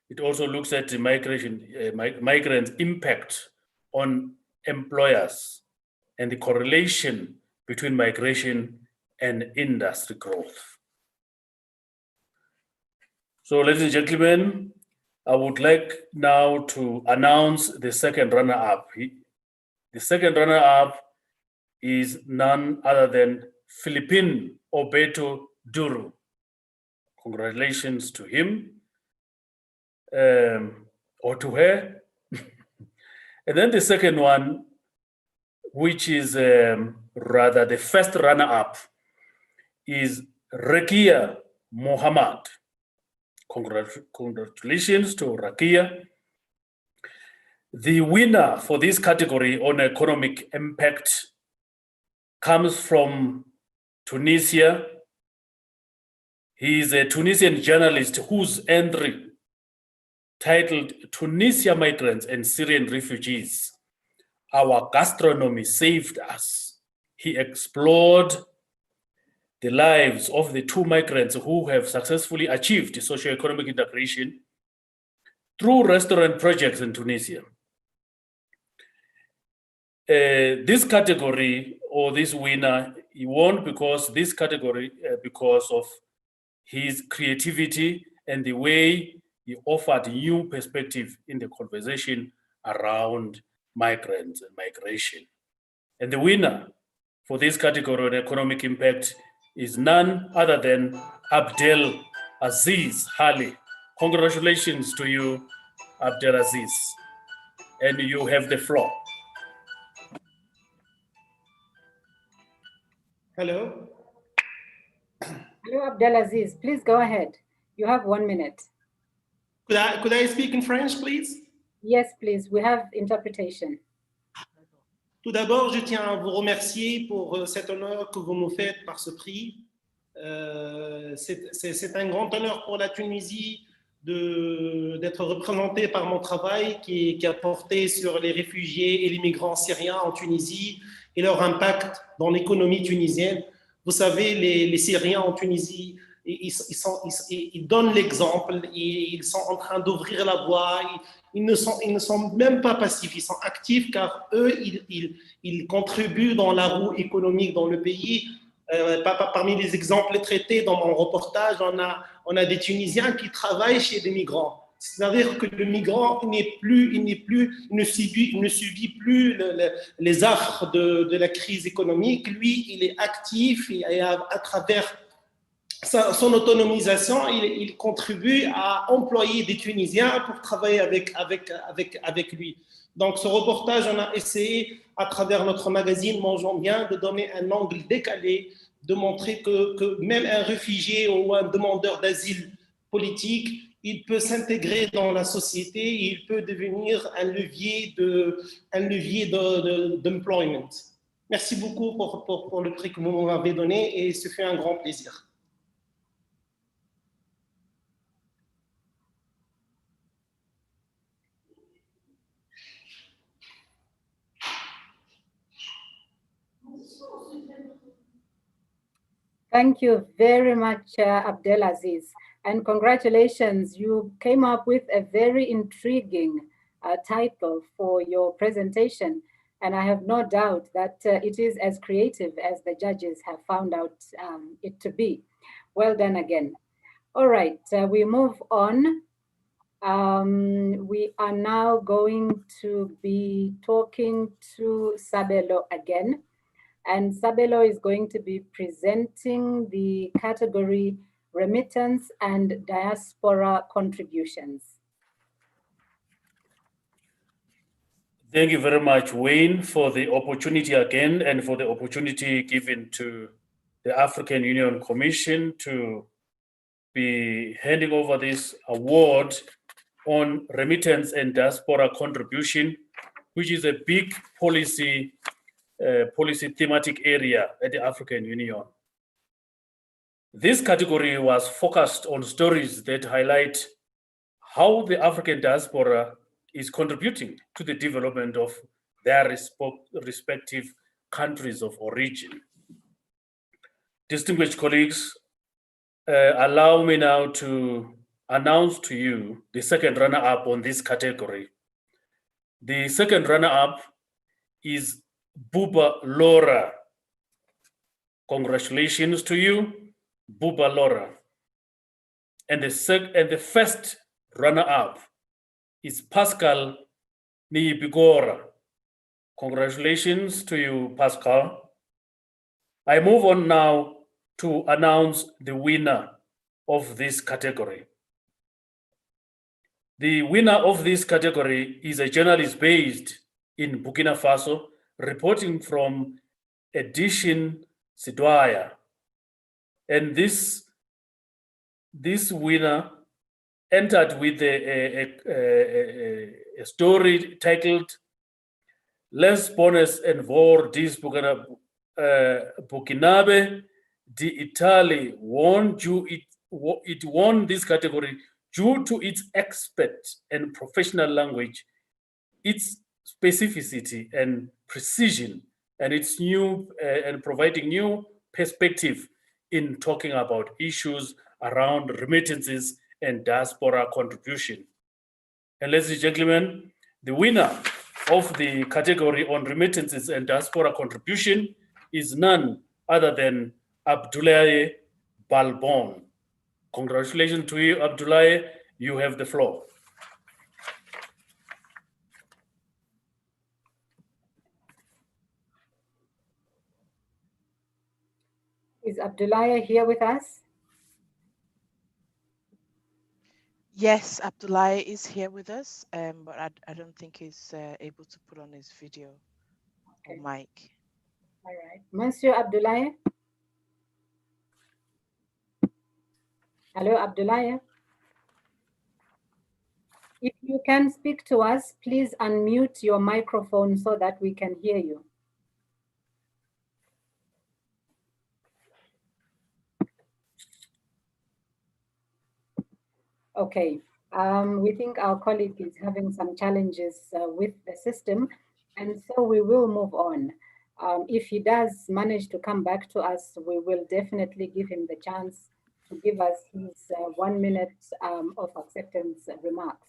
It also looks at the migrants' impact on employers and the correlation between migration and industry growth. So, ladies and gentlemen, I would like now to announce the second runner-up. The second runner-up is none other than Philippine Obeto Duru. Congratulations to him or to her. And then the second one, which is rather the first runner-up, is Rakia Mohammed. Congratulations to Rakia. The winner for this category on economic impact comes from Tunisia. He is a Tunisian journalist whose entry, titled Tunisia Migrants and Syrian Refugees, Our Gastronomy Saved Us. He explored the lives of the two migrants who have successfully achieved socio-economic integration through restaurant projects in Tunisia. This category, or this winner, he won because this category, because of his creativity and the way he offered new perspective in the conversation around migrants and migration. And the winner for this category on economic impact is none other than Abdel Aziz Hali. Congratulations to you, Abdel Aziz. And you have the floor. Hello. Hello, Abdelaziz. Please go ahead. You have 1 minute. Could I speak in French, please? Yes, please. We have interpretation. Tout d'abord, je tiens à vous remercier pour cet honneur que vous nous faites par ce prix. C'est un grand honneur pour la Tunisie d'être représenté par mon travail qui a porté sur les réfugiés et les migrants syriens en Tunisie et leur impact dans l'économie tunisienne. Vous savez, les Syriens en Tunisie, ils donnent l'exemple, ils sont en train d'ouvrir la voie, ils ne sont même pas passifs, ils sont actifs car eux, ils contribuent dans la roue économique dans le pays. Parmi les exemples traités dans mon reportage, on a des Tunisiens qui travaillent chez des migrants. C'est-à-dire que le migrant ne subit plus les affres de la crise économique. Lui, il est actif et à travers son autonomisation, il contribue à employer des Tunisiens pour travailler avec lui. Donc, ce reportage, on a essayé, à travers notre magazine Mangeons bien, de donner un angle décalé, de montrer que même un réfugié ou un demandeur d'asile politique, il peut s'intégrer dans la société, il peut devenir un levier d'employment. Merci beaucoup pour le prix que vous m'avez donné et ce fut un grand plaisir. Thank you very much, Abdelaziz. And congratulations, you came up with a very intriguing title for your presentation. And I have no doubt that it is as creative as the judges have found out it to be. Well done again. All right, we move on We are now going to be talking to Sabelo again. And Sabelo is going to be presenting the category Remittance and Diaspora Contributions. Thank you very much, Wayne, for the opportunity again and for the opportunity given to the African Union Commission to be handing over this award on remittance and diaspora contribution, which is a big policy thematic area at the African Union. This category was focused on stories that highlight how the African diaspora is contributing to the development of their respective countries of origin. Distinguished colleagues, allow me now to announce to you the second runner-up on this category. The second runner-up is Buba Laura. Congratulations to you, Buba Laura. And the first runner-up is Pascal Niyibigora. Congratulations to you, Pascal. I move on now to announce the winner of this category. The winner of this category is a journalist based in Burkina Faso, reporting from Edition Sidwaya. And this winner entered with a story titled Les Bonnes en Vor dis Burkinabe d'Italie it won this category due to its expert and professional language, its specificity and precision, and its new and providing new perspective in talking about issues around remittances and diaspora contribution. And ladies and gentlemen, the winner of the category on remittances and diaspora contribution is none other than Abdoulaye Balbon. Congratulations to you, Abdoulaye. You have the floor. Is Abdoulaye here with us? Yes, Abdoulaye is here with us, but I don't think he's able to put on his video or mic. All right. Monsieur Abdoulaye? Hello, Abdoulaye? If you can speak to us, please unmute your microphone so that we can hear you. Okay, we think our colleague is having some challenges with the system, and so we will move on. If he does manage to come back to us, we will definitely give him the chance to give us his 1 minute of acceptance remarks.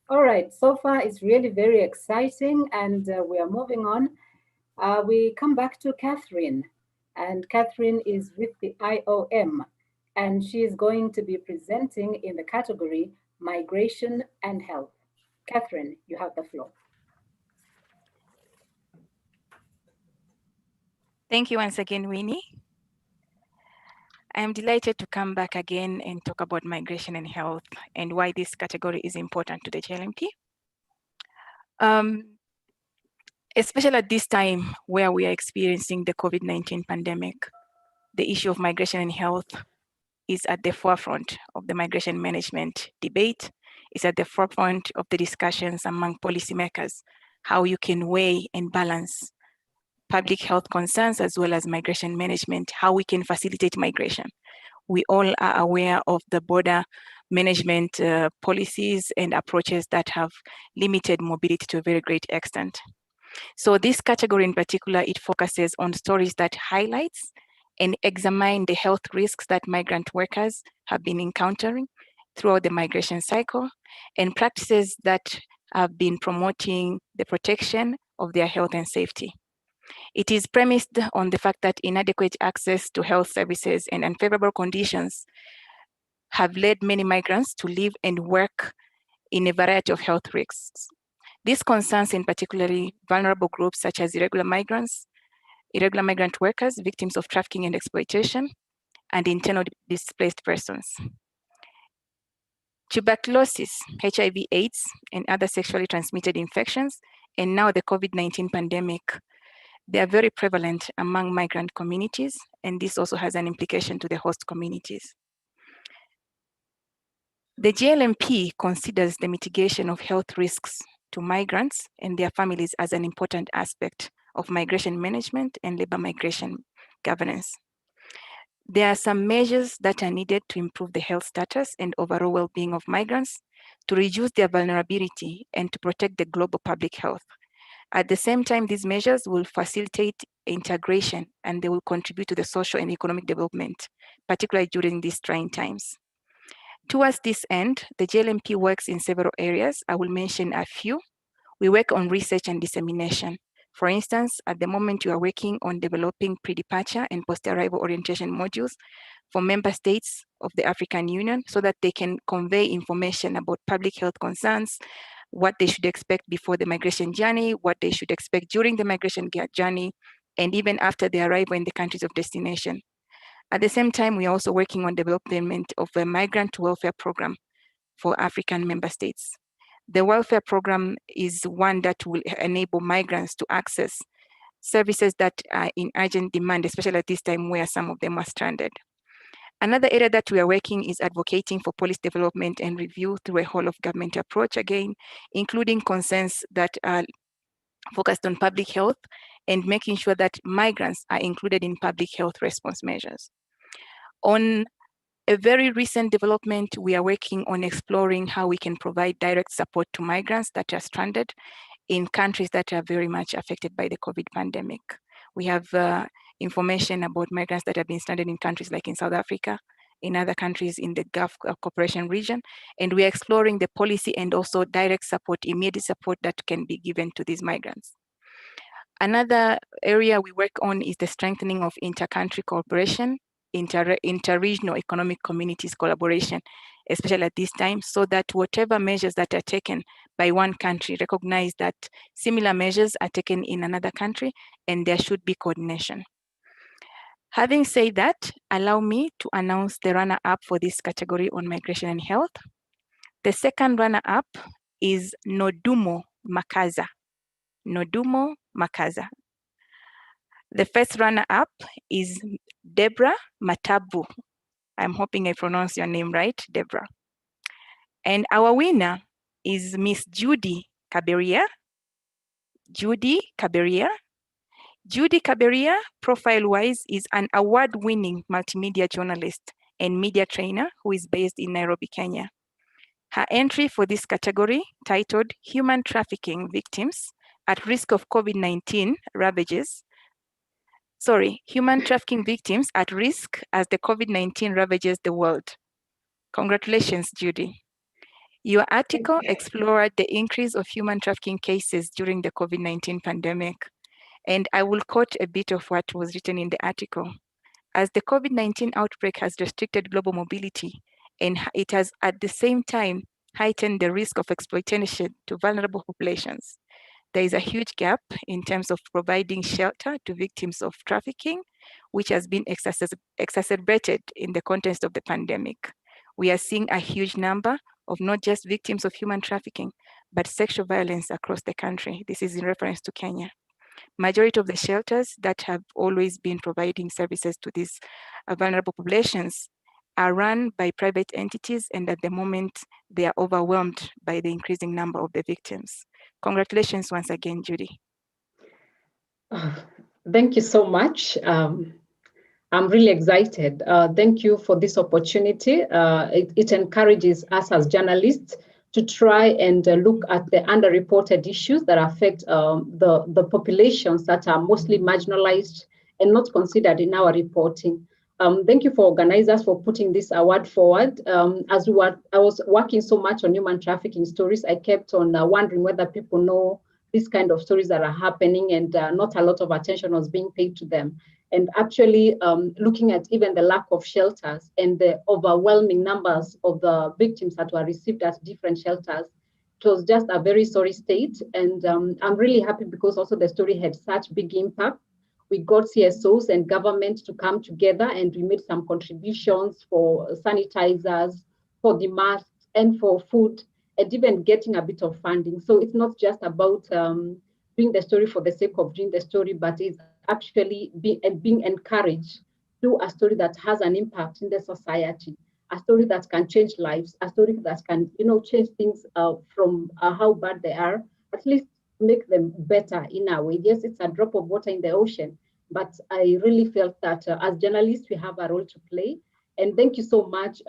All right, so far it's really very exciting, and we are moving on. We come back to Catherine, and Catherine is with the IOM, and she is going to be presenting in the category Migration and Health. Catherine, you have the floor. Thank you once again, Winnie. I am delighted to come back again and talk about migration and health and why this category is important to the JLMP. Especially at this time where we are experiencing the COVID-19 pandemic, the issue of migration and health is at the forefront of the migration management debate. It's at the forefront of the discussions among policymakers, how you can weigh and balance public health concerns as well as migration management, how we can facilitate migration. We all are aware of the border management policies and approaches that have limited mobility to a very great extent. So this category in particular, it focuses on stories that highlights and examine the health risks that migrant workers have been encountering throughout the migration cycle and practices that have been promoting the protection of their health and safety. It is premised on the fact that inadequate access to health services and unfavorable conditions have led many migrants to live and work in a variety of health risks. This concerns in particularly vulnerable groups such as irregular migrants, irregular migrant workers, victims of trafficking and exploitation, and internal displaced persons. Tuberculosis, HIV/AIDS, and other sexually transmitted infections, and now the COVID-19 pandemic, they are very prevalent among migrant communities, and this also has an implication to the host communities. The GLMP considers the mitigation of health risks to migrants and their families as an important aspect of migration management and labor migration governance. There are some measures that are needed to improve the health status and overall well-being of migrants, to reduce their vulnerability and to protect the global public health. At the same time, these measures will facilitate integration and they will contribute to the social and economic development, particularly during these trying times. Towards this end, the GLMP works in several areas. I will mention a few. We work on research and dissemination. For instance, at the moment we are working on developing pre-departure and post-arrival orientation modules for member states of the African Union so that they can convey information about public health concerns, what they should expect before the migration journey, what they should expect during the migration journey, and even after their arrival in the countries of destination. At the same time, we are also working on development of a migrant welfare program for African member states. The welfare program is one that will enable migrants to access services that are in urgent demand, especially at this time where some of them are stranded. Another area that we are working is advocating for policy development and review through a whole of government approach, again, including concerns that are focused on public health and making sure that migrants are included in public health response measures. On a very recent development, we are working on exploring how we can provide direct support to migrants that are stranded in countries that are very much affected by the COVID pandemic. We have information about migrants that have been stranded in countries like in South Africa, in other countries in the Gulf Cooperation region, and we are exploring the policy and also direct support, immediate support that can be given to these migrants. Another area we work on is the strengthening of inter-country cooperation, inter-regional economic communities collaboration, especially at this time, so that whatever measures that are taken by one country recognize that similar measures are taken in another country and there should be coordination. Having said that, allow me to announce the runner-up for this category on migration and health. The second runner-up is Nodumo Makaza. Nodumo Makaza. The first runner-up is Deborah Matabu. I'm hoping I pronounce your name right, Deborah. And our winner is Miss Judy Kaberia. Judy Kaberia. Judy Kaberia, profile-wise, is an award-winning multimedia journalist and media trainer who is based in Nairobi, Kenya. Her entry for this category, titled Human Trafficking Victims at Risk of COVID-19 Ravages, Human Trafficking Victims at Risk as the COVID-19 Ravages the World. Congratulations, Judy. Your article explored the increase of human trafficking cases during the COVID-19 pandemic. And I will quote a bit of what was written in the article. As the COVID-19 outbreak has restricted global mobility, and it has at the same time heightened the risk of exploitation to vulnerable populations, there is a huge gap in terms of providing shelter to victims of trafficking, which has been exacerbated in the context of the pandemic. We are seeing a huge number of not just victims of human trafficking, but sexual violence across the country. This is in reference to Kenya. Majority of the shelters that have always been providing services to these vulnerable populations are run by private entities, and at the moment, they are overwhelmed by the increasing number of the victims. Congratulations once again, Judy. Thank you so much. I'm really excited. Thank you for this opportunity. It encourages us as journalists to try and look at the underreported issues that affect the populations that are mostly marginalized and not considered in our reporting. Thank you for organizers for putting this award forward. I was working so much on human trafficking stories, I kept on wondering whether people know these kind of stories that are happening, and not a lot of attention was being paid to them. And actually looking at even the lack of shelters and the overwhelming numbers of the victims that were received at different shelters, it was just a very sorry state. And I'm really happy because also the story had such big impact. We got CSOs and government to come together, and we made some contributions for sanitizers, for the masks, and for food, and even getting a bit of funding. So it's not just about doing the story for the sake of doing the story, but it's actually being encouraged to do a story that has an impact in the society, a story that can change lives, a story that can, change things from how bad they are, at least make them better in a way. Yes, it's a drop of water in the ocean, but I really felt that as journalists, we have a role to play. And thank you so much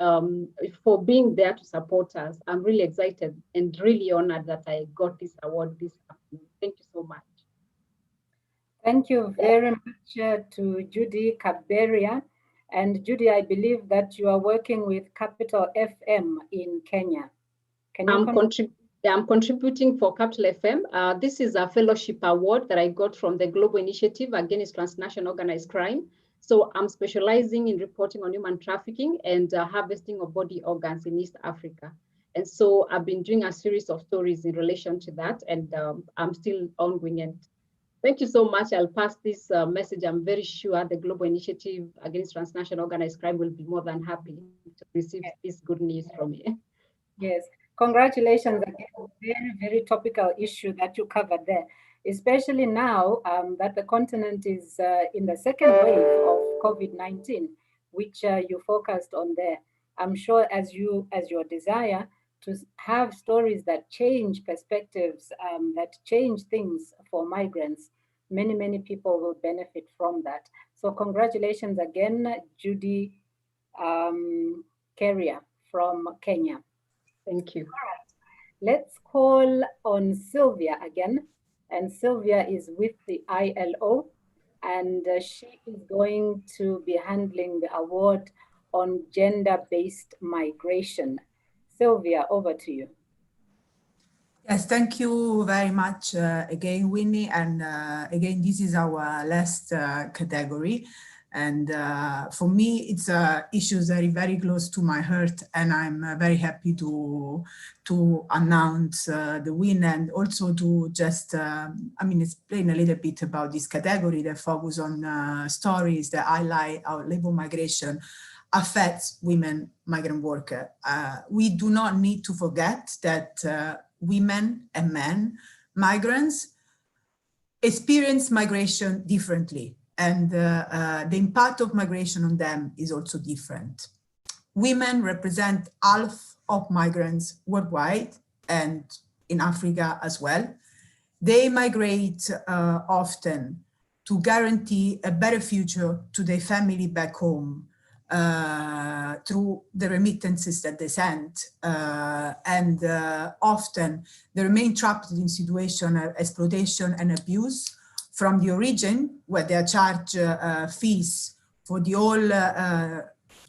for being there to support us. I'm really excited and really honored that I got this award this afternoon. Thank you so much. Thank you very much to Judy Kaberia. And Judy, I believe that you are working with Capital FM in Kenya. Can you I'm contributing for Capital FM. This is a fellowship award that I got from the Global Initiative Against Transnational Organized Crime. So I'm specializing in reporting on human trafficking and harvesting of body organs in East Africa. And so I've been doing a series of stories in relation to that, and I'm still ongoing. And thank you so much. I'll pass this message. I'm very sure the Global Initiative Against Transnational Organized Crime will be more than happy to receive this good news from you. Yes, congratulations again. Very, very topical issue that you covered there, especially now that the continent is in the second wave of COVID-19, which you focused on there. I'm sure as your desire to have stories that change perspectives, that change things for migrants, many people will benefit from that. So congratulations again, Judy Keria from Kenya. Thank you. All right. Let's call on Sylvia again. And Sylvia is with the ILO, and she is going to be handling the award on gender-based migration. Sylvia, over to you. Yes, thank you very much again, Winnie. And again, this is our last category. And for me, it's issues that are very close to my heart, and I'm very happy to announce the winner, and also to just, explain a little bit about this category that focus on stories that highlight how labor migration affects women migrant workers. We do not need to forget that women and men migrants experience migration differently. And the impact of migration on them is also different. Women represent half of migrants worldwide and in Africa as well. They migrate often to guarantee a better future to their family back home through the remittances that they send. And often they remain trapped in situation of exploitation and abuse from the origin, where they are charged fees for the whole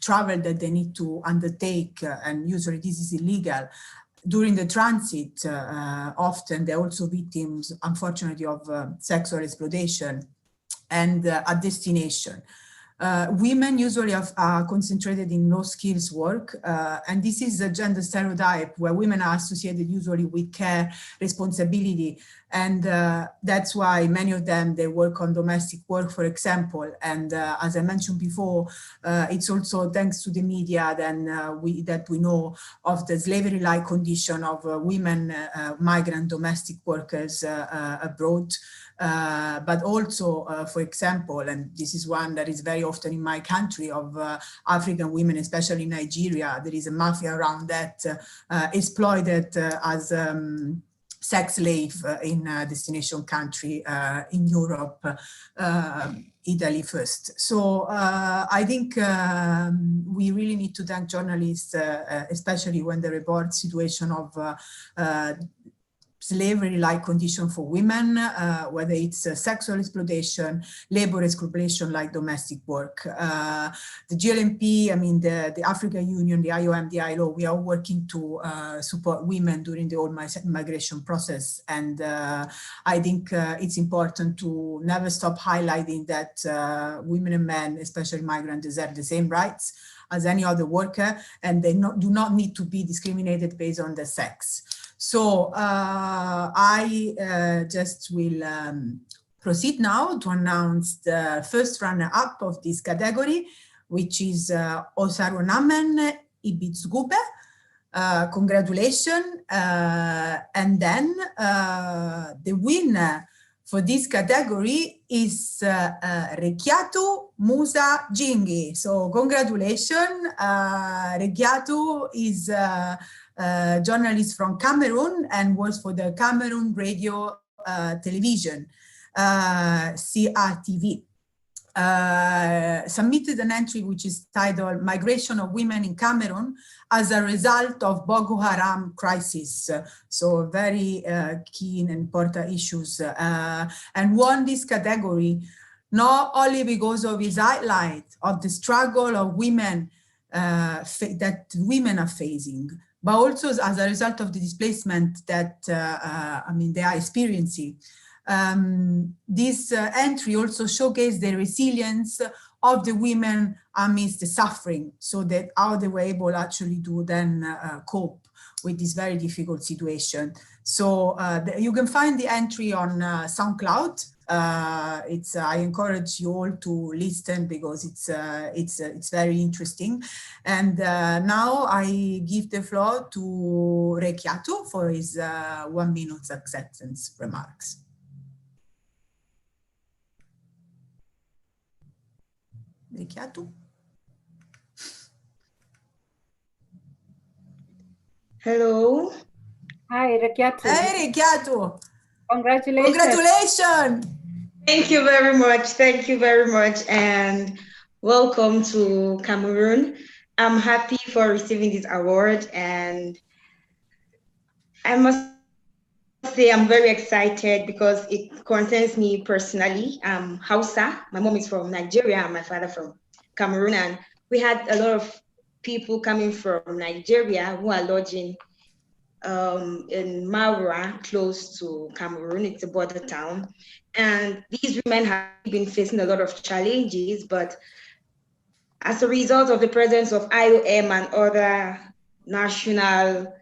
travel that they need to undertake, and usually this is illegal. During the transit, often they're also victims, unfortunately, of sexual exploitation, and at destination. Women usually are concentrated in low skills work, and this is a gender stereotype where women are associated usually with care, responsibility, and that's why many of them, they work on domestic work, for example. And as I mentioned before, it's also thanks to the media that we know of the slavery-like condition of women migrant domestic workers abroad. But also, for example, and this is one that is very often in my country, of African women, especially in Nigeria, there is a mafia around that, exploited as sex slave in a destination country in Europe, Italy first. So I think we really need to thank journalists, especially when they report situation of slavery-like condition for women, whether it's sexual exploitation, labor exploitation like domestic work. The GLMP, the African Union, the IOM, the ILO, we are working to support women during the whole migration process. And I think it's important to never stop highlighting that women and men, especially migrants, deserve the same rights as any other worker, and they do not need to be discriminated based on their sex. So I just will proceed now to announce the first runner-up of this category, which is Osarunamen Ibitsgube. Congratulations. And then the winner for this category is Rekiatu Musa Jingi. So congratulations. Rekiatu is a journalist from Cameroon and works for the Cameroon Radio Television, CRTV. Submitted an entry which is titled Migration of Women in Cameroon as a result of Boko Haram crisis. So very keen and important issues, and won this category not only because of his highlight of the struggle of women that women are facing, but also as a result of the displacement that they are experiencing. This entry also showcased the resilience of the women amidst the suffering, so that how they were able actually to then cope with this very difficult situation. So you can find the entry on SoundCloud. I encourage you all to listen because it's very interesting. And now I give the floor to Rekiatu for his 1 minute acceptance remarks. Rekiatu. Hello. Hi, Rekiatu. Hey, Rekiatu. Congratulations. Congratulations. Thank you very much. Thank you very much. And welcome to Cameroon. I'm happy for receiving this award. And I must say I'm very excited because it concerns me personally. I'm Hausa. My mom is from Nigeria and my father from Cameroon. And we had a lot of people coming from Nigeria who are lodging in Maura, close to Cameroon. It's a border town. And these women have been facing a lot of challenges, but as a result of the presence of IOM and other national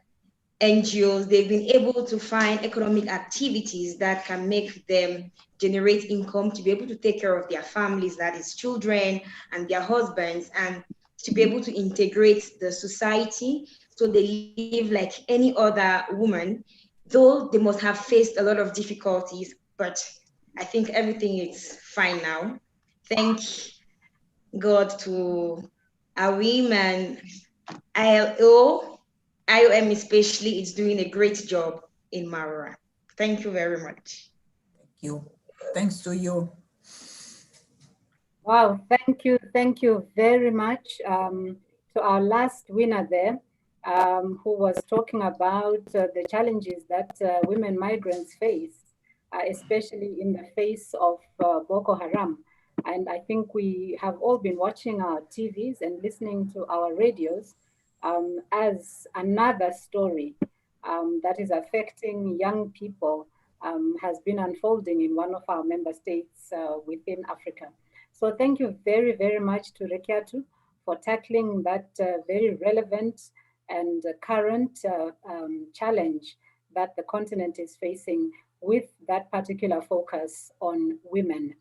NGOs, they've been able to find economic activities that can make them generate income to be able to take care of their families, that is children and their husbands, and to be able to integrate the society so they live like any other woman, though they must have faced a lot of difficulties, but I think everything is fine now. Thank God to our women, ILO, IOM especially, is doing a great job in Marora. Thank you very much. Thank you. Thanks to you. Wow, thank you very much to our last winner there, who was talking about the challenges that women migrants face, especially in the face of Boko Haram. And I think we have all been watching our TVs and listening to our radios as another story that is affecting young people has been unfolding in one of our member states within Africa. So thank you very, very much to Rekiatu for tackling that very relevant and current challenge that the continent is facing with that particular focus on women.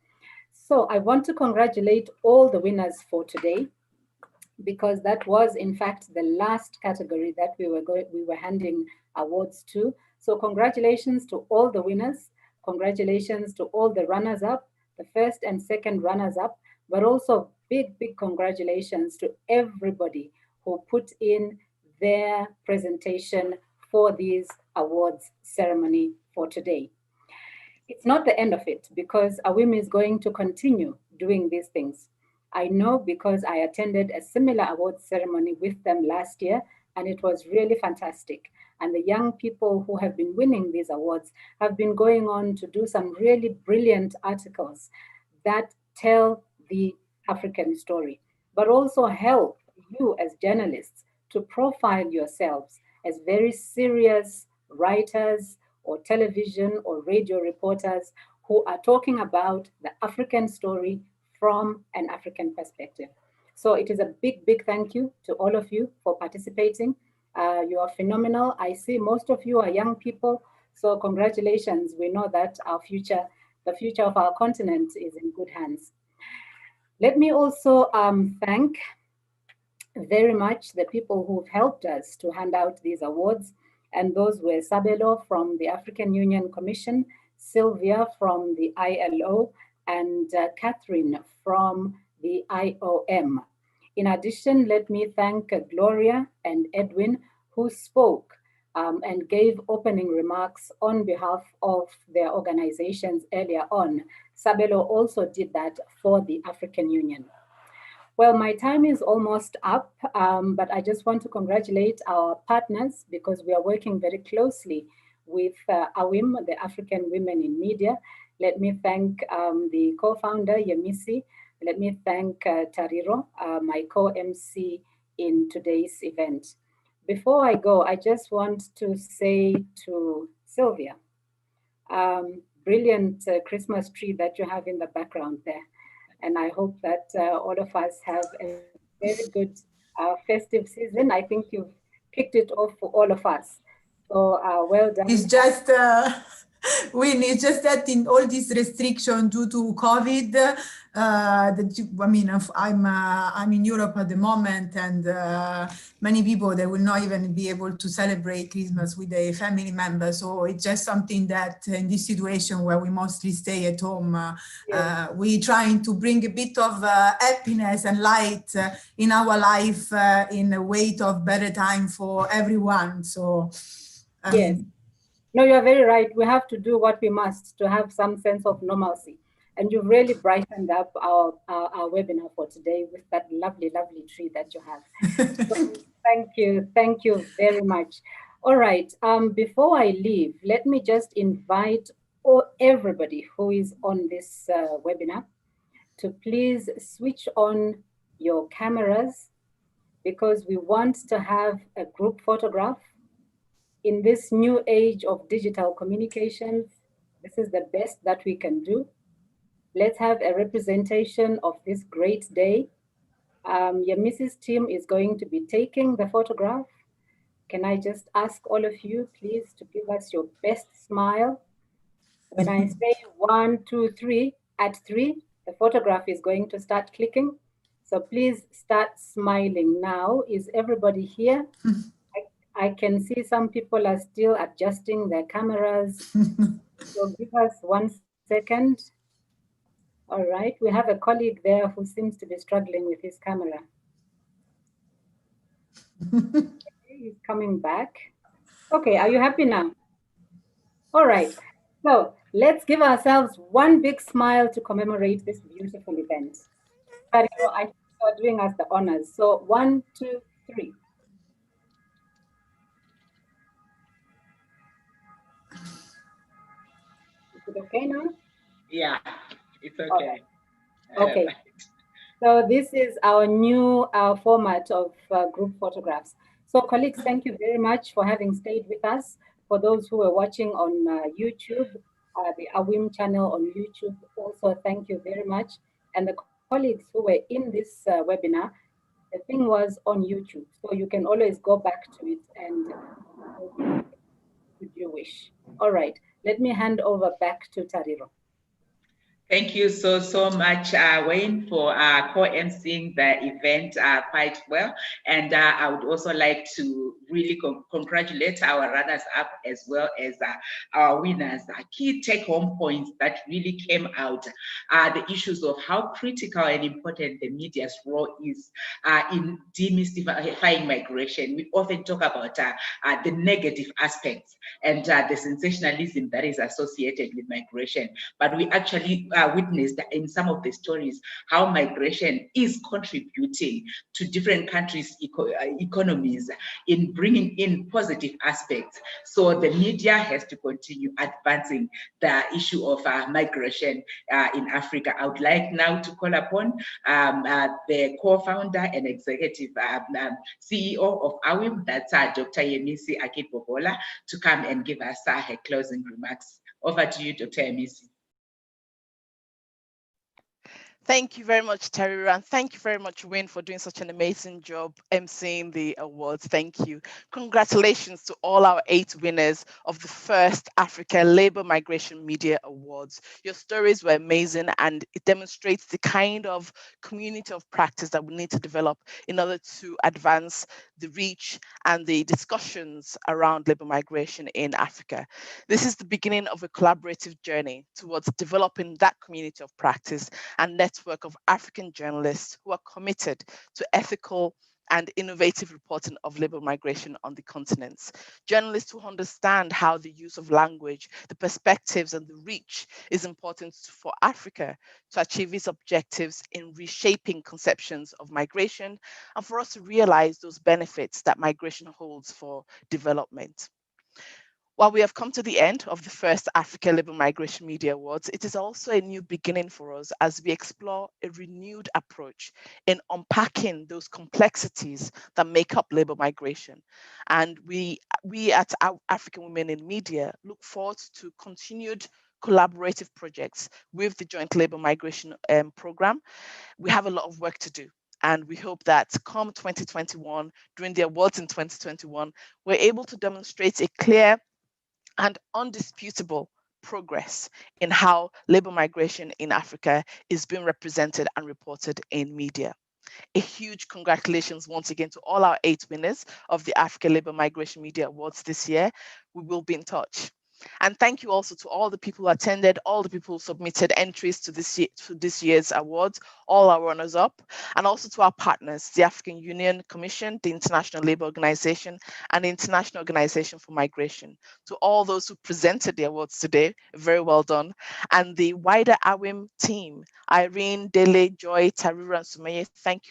So I want to congratulate all the winners for today, because that was in fact the last category that we were handing awards to. So congratulations to all the winners, congratulations to all the runners-up, the first and second runners-up, but also big congratulations to everybody who put in their presentation for these awards ceremony for today. It's not the end of it, because AWIM is going to continue doing these things. I know because I attended a similar awards ceremony with them last year, and it was really fantastic. And the young people who have been winning these awards have been going on to do some really brilliant articles that tell the African story, but also help you as journalists to profile yourselves as very serious writers or television or radio reporters who are talking about the African story from an African perspective. So it is a big thank you to all of you for participating. You are phenomenal. I see most of you are young people, so congratulations. We know that the future of our continent is in good hands. Let me also thank very much the people who've helped us to hand out these awards, and those were Sabelo from the African Union Commission, Sylvia from the ILO, and Catherine from the IOM. In addition, let me thank Gloria and Edwin, who spoke and gave opening remarks on behalf of their organizations earlier on. Sabelo also did that for the African Union. Well, my time is almost up, but I just want to congratulate our partners because we are working very closely with AWIM, the African Women in Media. Let me thank the co-founder, Yemisi. Let me thank Tariro, my co-MC in today's event. Before I go, I just want to say to Sylvia, brilliant Christmas tree that you have in the background there. And I hope that all of us have a very good festive season. I think you've kicked it off for all of us. So well done. It's just, it's just that in all this restriction due to COVID, I'm in Europe at the moment, and many people, they will not even be able to celebrate Christmas with their family members. So it's just something that in this situation where we mostly stay at home, we're trying to bring a bit of happiness and light in our life in a way of better time for everyone. So, yes. No, you're very right. We have to do what we must to have some sense of normalcy. And you've really brightened up our webinar for today with that lovely, lovely tree that you have. So thank you very much. All right, before I leave, let me just invite everybody who is on this webinar to please switch on your cameras, because we want to have a group photograph. In this new age of digital communications, this is the best that we can do. Let's have a representation of this great day. Your Mrs. team is going to be taking the photograph. Can I just ask all of you, please, to give us your best smile? When I say 1, 2, 3, at 3, the photograph is going to start clicking. So please start smiling now. Is everybody here? I can see some people are still adjusting their cameras. So give us 1 second. All right, we have a colleague there who seems to be struggling with his camera. Okay, he's coming back. Okay, are you happy now? All right, so let's give ourselves one big smile to commemorate this beautiful event. I think you're doing us the honors. So 1, 2, 3. Is it okay now? Yeah, it's okay. Okay. So this is our new format of group photographs. So colleagues, thank you very much for having stayed with us. For those who are watching on YouTube, the AWIM channel on YouTube, also thank you very much. And the colleagues who were in this webinar, the thing was on YouTube. So you can always go back to it and if you wish. All right, let me hand over back to Tariro. Thank you so much, Wayne, for co-emceeing the event quite well. And I would also like to really congratulate our runners-up as well as our winners. Key take-home points that really came out are the issues of how critical and important the media's role is in demystifying migration. We often talk about the negative aspects and the sensationalism that is associated with migration, but we actually witnessed in some of the stories how migration is contributing to different countries' economies in bringing in positive aspects. So the media has to continue advancing the issue of migration in Africa. I would like now to call upon the co-founder and executive CEO of AWIM, that's Dr. Yemisi Akitbobola, to come and give us her closing remarks. Over to you, Dr. Yemisi. Thank you very much, Terry, and thank you very much, Wayne, for doing such an amazing job emceeing the awards. Thank you. Congratulations to all our 8 winners of the first Africa Labour Migration Media Awards. Your stories were amazing, and it demonstrates the kind of community of practice that we need to develop in order to advance the reach and the discussions around labour migration in Africa. This is the beginning of a collaborative journey towards developing that community of practice and network of African journalists who are committed to ethical and innovative reporting of labour migration on the continents. Journalists who understand how the use of language, the perspectives and the reach is important for Africa to achieve its objectives in reshaping conceptions of migration and for us to realize those benefits that migration holds for development. While we have come to the end of the first Africa Labour Migration Media Awards, it is also a new beginning for us as we explore a renewed approach in unpacking those complexities that make up labour migration. And we at African Women in Media look forward to continued collaborative projects with the Joint Labour Migration Programme. We have a lot of work to do. And we hope that come 2021, during the awards in 2021, we're able to demonstrate a clear and undisputable progress in how labour migration in Africa is being represented and reported in media. A huge congratulations once again to all our 8 winners of the Africa Labour Migration Media Awards this year. We will be in touch. And thank you also to all the people who attended, all the people who submitted entries to this year's awards, all our runners up, and also to our partners, the African Union Commission, the International Labour Organization, and the International Organization for Migration. To all those who presented the awards today, very well done. And the wider AWIM team, Irene, Dele, Joy, Tarira, and Sumeye, thank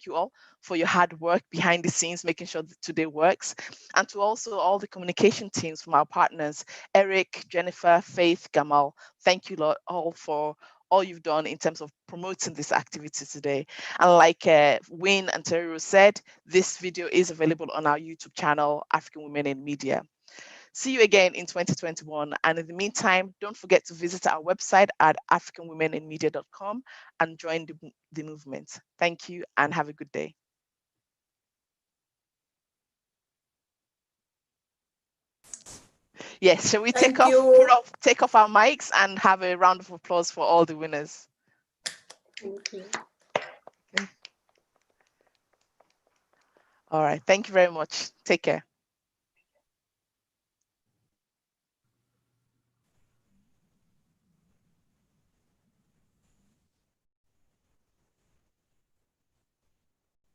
you all for your hard work behind the scenes, making sure that today works. And to also all the communication teams from our partners, Eric, Jennifer, Faith, Gamal, thank you all for all you've done in terms of promoting this activity today. And like Wayne and Terry said, this video is available on our YouTube channel, African Women in Media. See you again in 2021. And in the meantime, don't forget to visit our website at africanwomeninmedia.com and join the movement. Thank you and have a good day. Yes, shall we take off our mics and have a round of applause for all the winners? Thank you. Okay. All right, thank you very much. Take care.